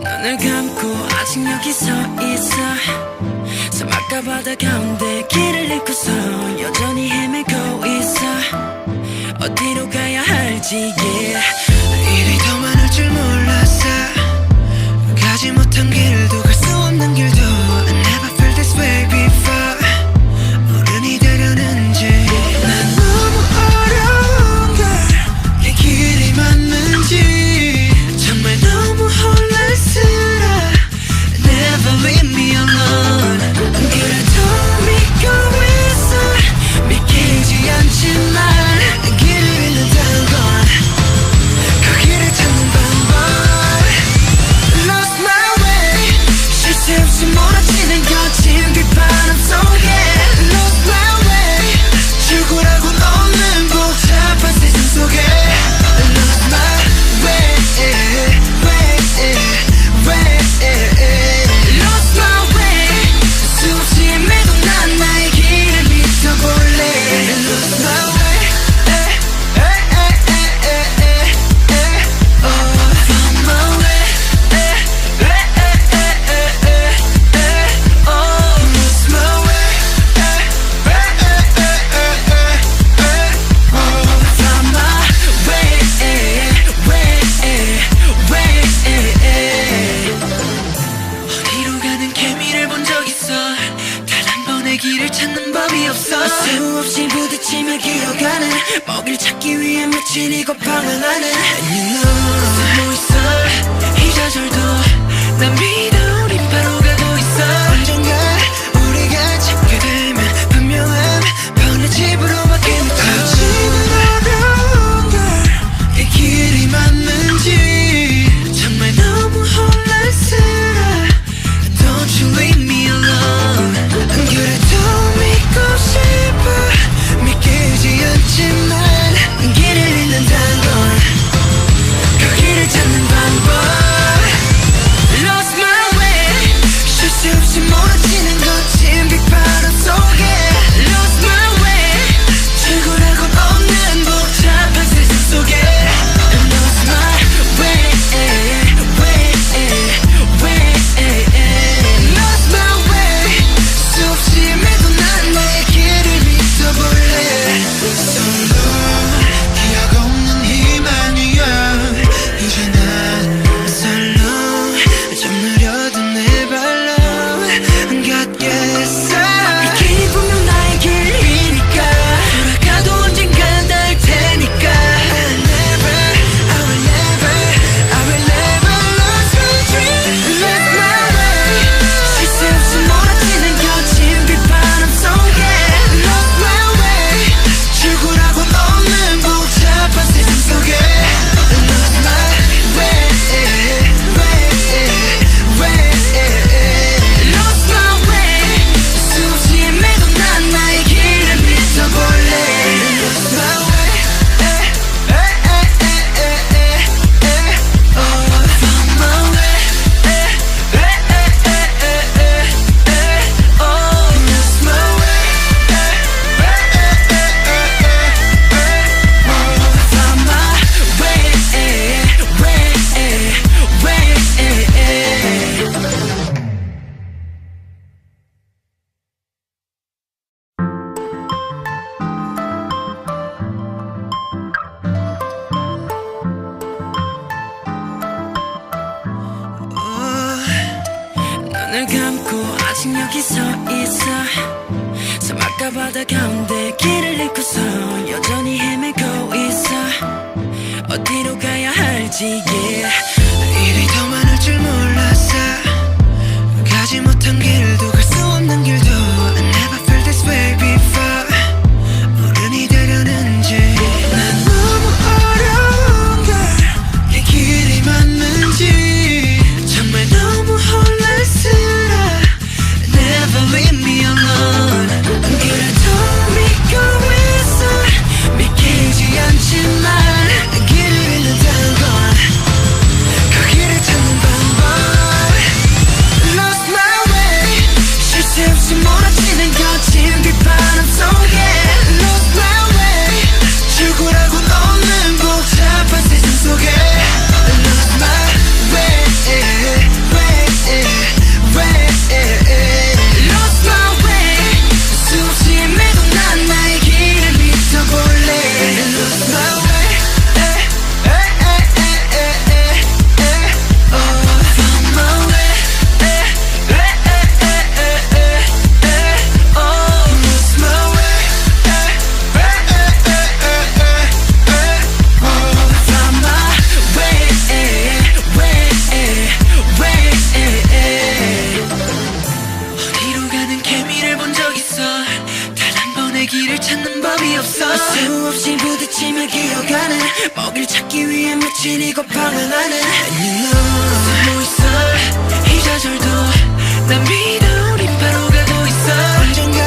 Speaker 1: 눈을 감고 아직 여기 서 있어 사막과 바다 가운데 길을 잃고서 여전히 헤매고 있어 어디로 가야 할지 yeah.
Speaker 2: 일이 더 많을 줄 몰랐어 가지 못한 길도 갈 수 없는 길도 I never felt this way before 어른이 되려는지 난 너무 어려운 걸 이 길이 맞는지 정말 너무 혼란스러워 Never leave me alone 그래도 믿고 있어 믿기지 않지만 길을 잃는다는 건 그 길을 찾는 방법 Lost my way 쉴 새 없이 몰아치는 거친 빗바람 속에 Lost my way 출구라곤 없는 복잡한 세상 속에 Lost my way Lost my way 수없이 헤매도 난 나의 길을 믿어볼래 Lost my way Found my way Lost my way Found my 어디로 가는 개미를 본 적 있어 단 한 번의 길을 찾는 법이 없어
Speaker 1: 수없이 부딪히며 기어가는 먹이를 찾기 위해 며칠 이고 방황하는
Speaker 2: And you know 숨어 있어 이 좌절도 난 믿어 우린 바로 가고 있어 언젠가 우리가 찾게 되면 분명한 편의 집으로 바뀌는 거지는 어려운 걸 이 길이 맞는지 정말 너무 혼란스러워 Don't you leave me alone 그래도 믿고 싶어 믿기지 않지만 길을 잃는다는 건 그 길을 찾는 방법 Lost my way 쉴 새 없이 몰아치는 거친 빗바람 속에 Lost my way 출구라곤 없는 복잡한 세상 속에 Lost my way Lost my way 수없이 헤매도 난 나의 길을 믿어볼래 Solo 기억 없는 희망이야 이제 난 솔로 좀 느려도 내 발로 걷겠어
Speaker 1: 이 길이 분명 나의 길이니까
Speaker 2: 돌아가도 언젠간 닿을 테니까 I will never lose my dream Lost my way 쉴 새 없이 몰아치는 거친 빗바람 속에 Lost my way 출구라곤 없는 복잡한 세상 속에 Lost my way Lost my way 수없이 헤매도 난 나의 길을 믿어볼래 Lost my way Found my way Lost my way Found my
Speaker 1: 눈을 감고 아직 여기 서 있어 사막과 바다 가운데 길을 잃고서 여전히 헤매고 있어 어디로 가야 할지 yeah.
Speaker 2: 일이 더 많을 줄 줄 몰랐어. 가지 못한 길도 갈 수 없는 길도 I never felt this way before. 어른이 되려는지 난 너무 어려운 걸 이 길이 맞는지 정말 너무 혼란스러워. Never leave me alone. 그래도 믿고 있어. 믿기지 않지만 길을 잃는다는 건 그 길을 찾는 방법. Lost my way. 쉴 새 없이 몰아치는 거친 빗바람 속에 Lost my way. 출구라곤 없는 복잡한 세상 속에 Lost my way, Lost my way. 수없이 헤매도 난 나의 길을 믿어볼래. Lost my way. Found my way. Lost my way. Found my way. 어디로 가는 개미를 본 적 있어. 단 한 번의 길을 찾는 법이 없어. 수없이 부딪히며 기어가는 먹이를 찾기 위해 며칠 이고 방황하는 And you know 숨어 있어. 이 좌절도 난 믿어. 우린 바로 가고 있어. 언젠가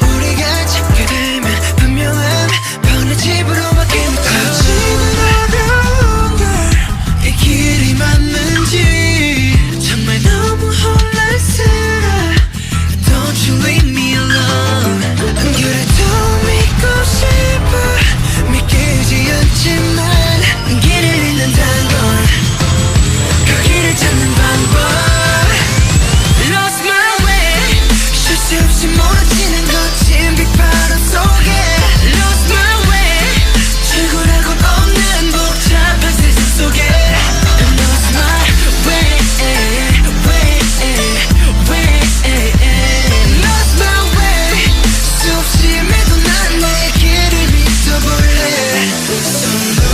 Speaker 2: 우리가 찾게 되면 분명한 번의 집으로 바뀌는 거지는 어려운 걸 이 길이 맞는지 정말 너무 혼란스러워. Don't you leave me alone. 그래도 믿고 싶어. 믿기지 않지만 길을 잃는다는 건 그 길을 찾는 방법. Lost my way. 쉴 새 없이 몰아치는 거친 빗바람 속에 Lost my way. 출구라곤 없는 복잡한 세상 속에 Lost my way, Lost my way. 수없이 헤매도 난 나의 길을 믿어볼래. Solo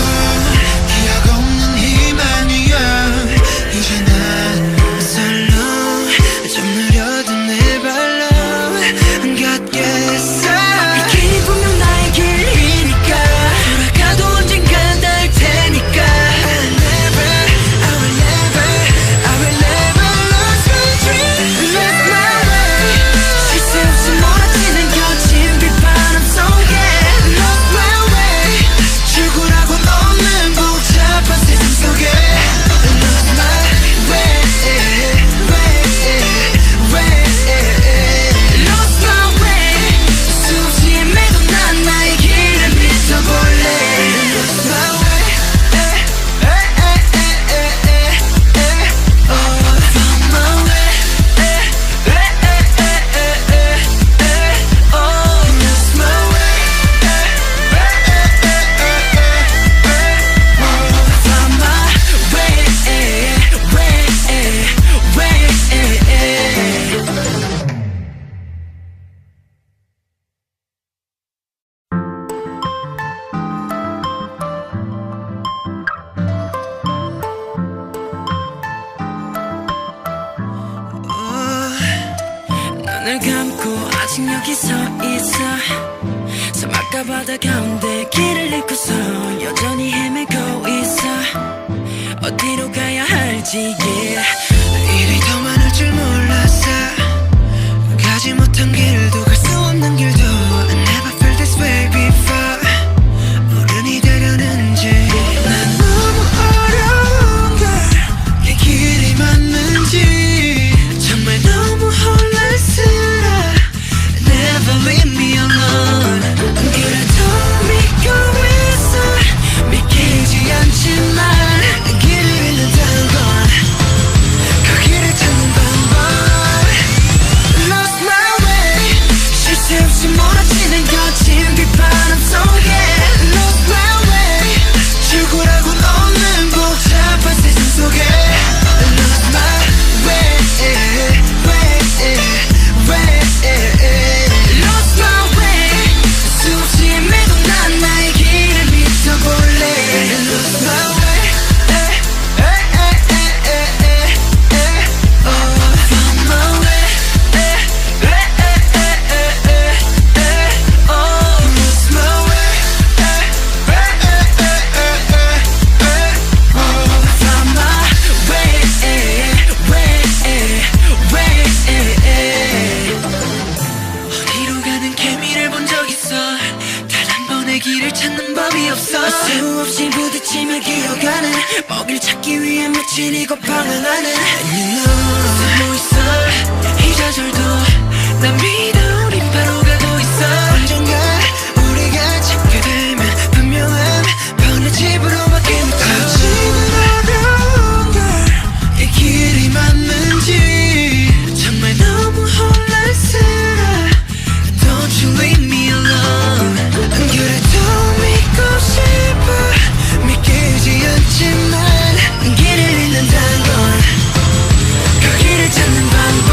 Speaker 2: 기억 없는 희망이야. 이제 난 살로 좀 느려도 내 발로 걷겠어. 이 길이 분명 나의 길이니까 돌아가도 언젠간 닿을 테니까 I will never lose my dream. Lost my way. 쉴 새 없이 몰아치는 거친 빗바람 속에 Lost my way. 출구라곤 없는 복잡한 세상 속에 Lost my way, Lost my way. 수없이 헤매도 난 나의 길을 믿어볼래. Lost my way. Found my way. Lost my way. Found my 눈을 감고 아직 여기 서 있어. 사막과 바다 가운데 길을 잃고서 여전히 헤매고 있어. 어디로 가야 할지 일이 더 많을 줄 몰랐어. 가지 못한 길도 갈 수 없는 길도 I never felt this way before. 어른이 되려는지 난 너무 어려운 걸 이 길이 맞는지 정말 너무 혼란스러워. Never leave me alone. 그래도 믿고 있어. 믿기지 않지만 길을 잃는다는 건 그 길을 찾는 방법. Lost my way. 쉴 새 없이 몰아치는 거친 빗바람 속에 Lost my way. 출구라곤 없는 복잡한 세상 속에 Lost my way, Lost my way. 수없이 헤매도 난 나의 길을 믿어볼래. Lost my way. 길을 찾는 법이 없어 수없이 부딪히며 기어가는 먹이를 찾기 위해 며칠 이고 방황하는 And you know 숨어 있어 이 좌절도 난 믿어 우린 바로 가고 있어 언젠가 우리가 찾게 되면 분명한 번의 집으로 바뀌는 지는 어려운 걸이 길이 맞는지 정말 너무 혼란스러워 Don't you leave me alone 그래도 믿고 싶어 믿기지 않지만 길을 잃는다는 건 그 길을 찾는 방법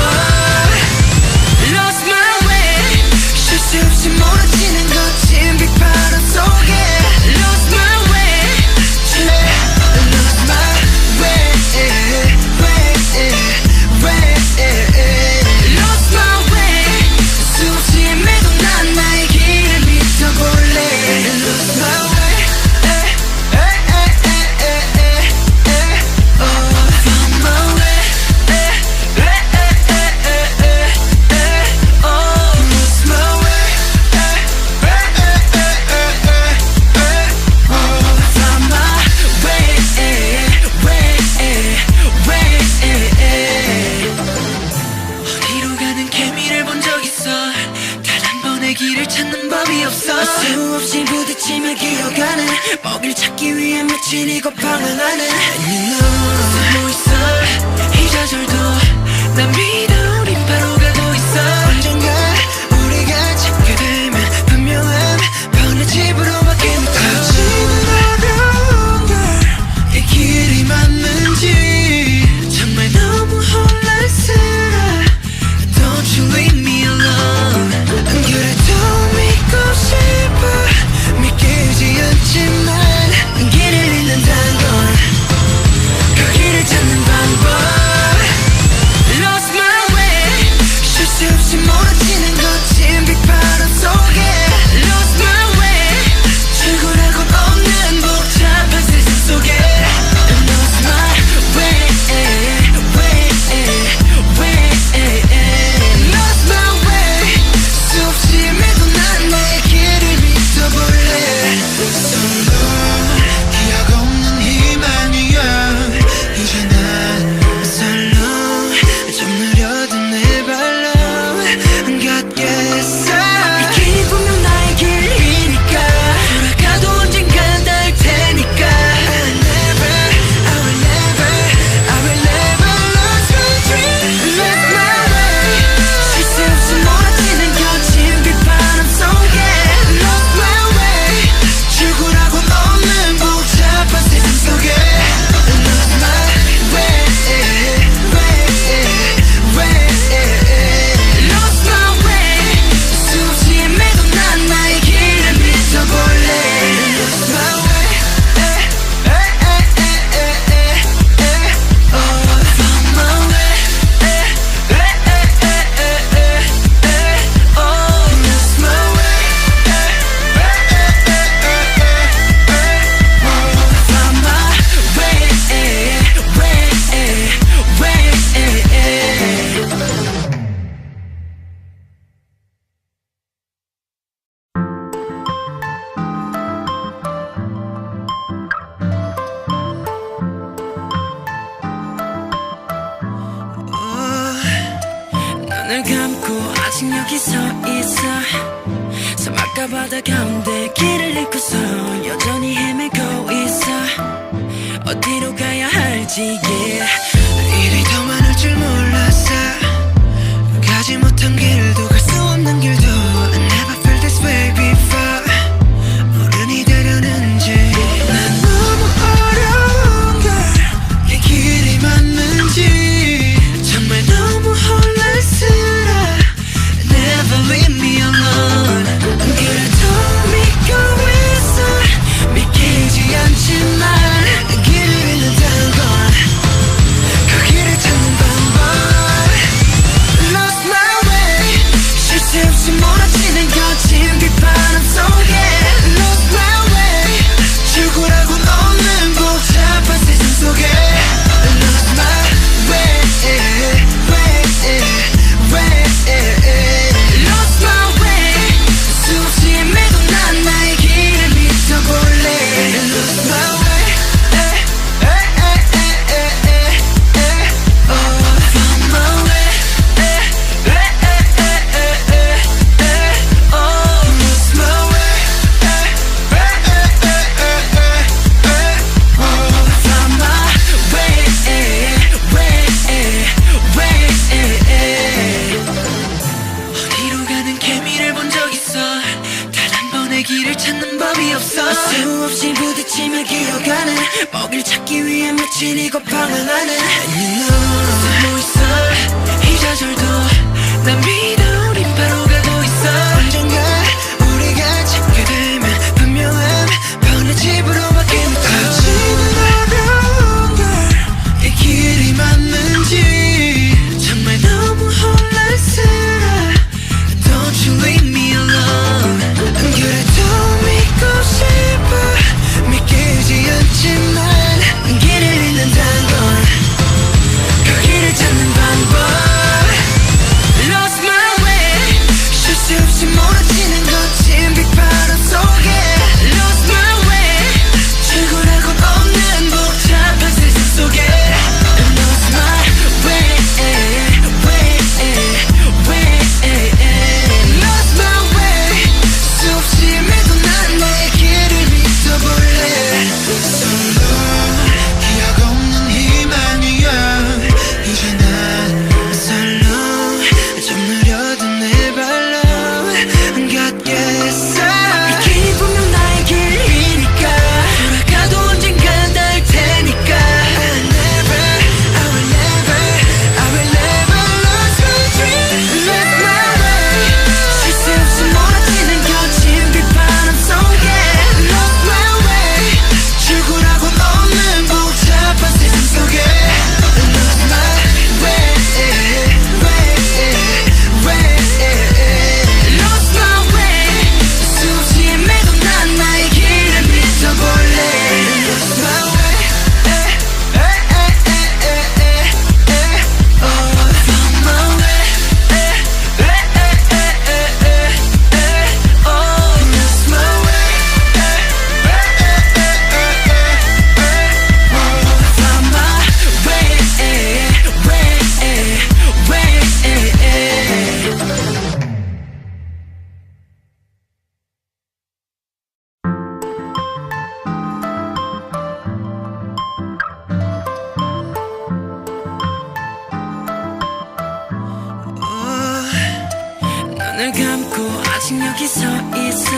Speaker 2: Lost my way 쉴 수 없이 몰아치는 거친 빗바람 속에 Lost my way Lost my way Lost my way 수없이 헤매도 난 나의 길을 믿어볼래 Lost my way Found my way 어디로 가는 개미를 본 적 있어 단 한 번의 길을 찾는 법이 없어 수없이 부딪히며 기어가는 먹이를 찾기 위해 며칠 이고 방황하는 And you know 숨어 있어 이 좌절도 난 믿어 우린 바로 가고 있어 언젠가 우리가 찾게 되면 분명한 번의 집으로 바뀌는 지는 어려운 걸이 길이 맞는지 정말 너무 혼란스러워 Don't you leave me alone 그래도 믿고 싶어 믿기지 않지만 길을 잃는다는 건 그 길을 찾는 방법 Lost my way 쉴 수 없이 몰아치는 거친 빗바람 속에 Lost my way 출구라곤 없는 복잡한 세상 속에 Lost my way Lost my way 수없이 헤매도 난 나의 길을 믿어볼래 Solo 기억 없는 희망이야 이제 난 썰로 좀 느려든 내 발로 걷겠어 이 길이 분명 나의 길이니까 돌아가도 언젠간 닿을 테니까 I will never lose my dream Lost my way 쉴 수 없이 몰아치는 거친 빗바람 속에 Lost my way 출구라곤 없는 복잡한 세상 속에 Lost my way Lost my way 수없이 헤매도 난 나의 길을 믿어볼래 Lost my way Found my way Lost my way Found 눈을 감고 아직 여기 서 있어 사막과 바다 가운데 길을 잃고서 여전히 헤매고 있어 어디로 가야 할지 일이 더 많을 줄 몰랐어 가지 못한 길도 갈 수 없는 길도 I never felt this way before 어른이 되려는지 난 너무 어려운 걸이 길이 맞는지 정말 너무 혼란스러워 Never leave me alone 그래도 믿고 있어 믿기지 않지만 길을 잃는다는 건 그 길을 찾는 방법 Lost my way 쉴 새 없이 단 한 번의 길을 찾는 법이 없어 수없이 부딪히며 기어가는 먹이를 찾기 위해 며칠 이곳 방황하는 숨어 있어 이 좌절도 난 믿어 우린 바로 가고 있어 언젠가 우리가 찾게 되면 분명한 번의 집으로 바뀌는 거지는 어려운 걸이 길이 맞는지 정말 너무 혼란스러워 Don't you leave me alone 그래도 믿고 싶어 믿기지 않지만 길을 잃는다는 건 그 길을 찾는 방법 Lost my way 쉴 수 없이 몰아치는 거친 빗바람 속에 Lost my way 출구라곤 없는 복잡한 세상 속에 Lost my way Lost my way 수없이 헤매도 난 내 길을 믿어볼래 Solo 기억 없는 희망이야 이제 난 쌀로 좀 느려도 내 발로 걷겠어 이 길이 분명 나의 길이니까 돌아가도 언젠간 닿을 테니까 I will never lose my dream Lost my way 쉴 수 없이 몰아치는 거친 빗바람 속에 Lost my way 출구라곤 없는 복잡한 세상 속에 Lost my way Lost my way 수없이 헤매도 난 나의 길을 믿어볼래 Lost my way Found my way Lost my way Found my way 눈을 감고 아직 여기 서 있어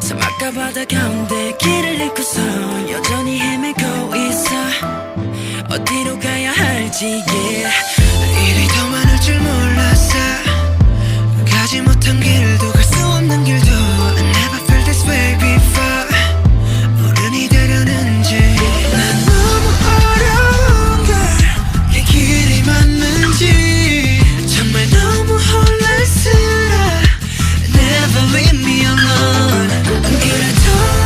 Speaker 2: 사막과 바다 가운데 길을 잃고서 여전히 헤매고 있어 어디로 가야 할지 일이 더 많을 줄 몰랐어 가지 못한 길도 갈 수 없는 길도 I never felt this way before 어른이 되려는지 난 너무 어려운 걸이 길이 맞는지 정말 너무 혼란스러워 Never leave me alone 그래도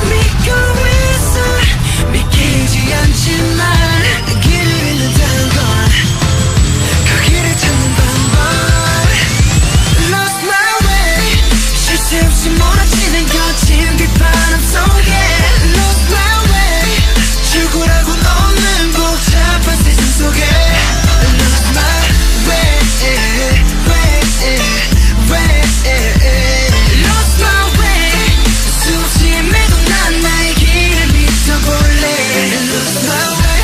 Speaker 2: 믿고 있어 믿기지 않지만 길을 잃는다는 건 그 길을 찾는 방법 Lost my way 쉴 수 없이 몰아치는 거친 빗바람 속에 Lost my way 출구라곤 없는 복잡한 세상 속에 Lost my way Lost my way 수없이 헤매도 난 나의 길을 믿어볼래 Lost my way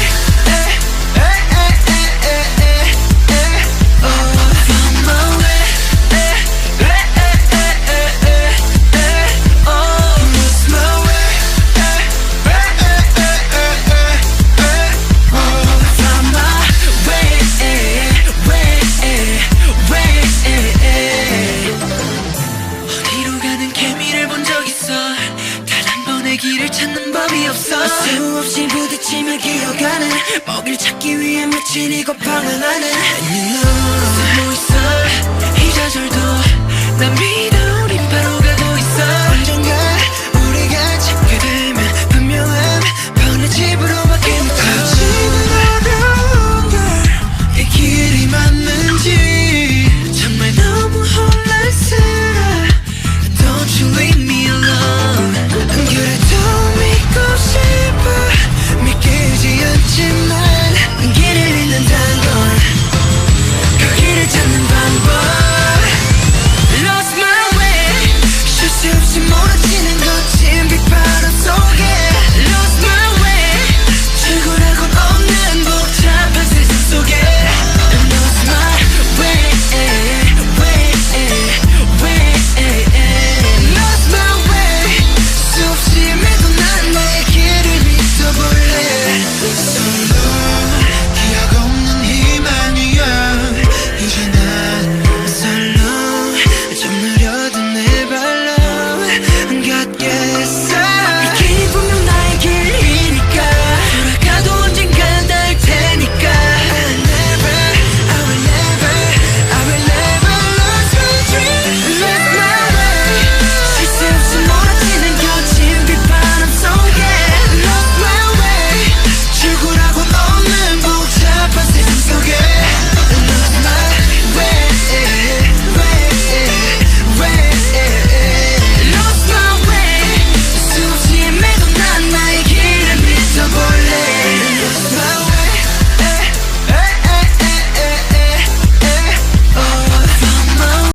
Speaker 2: Found my way Lost my way Found my way 어디로 가는 개미를 본 적 있어 단 한 번의 길을 찾는 법이 없어 수없이 부딪히며 기어가는 먹이를 찾기 위해 며칠 이곳 방황하는 숨어 있어 이 좌절도 난 믿어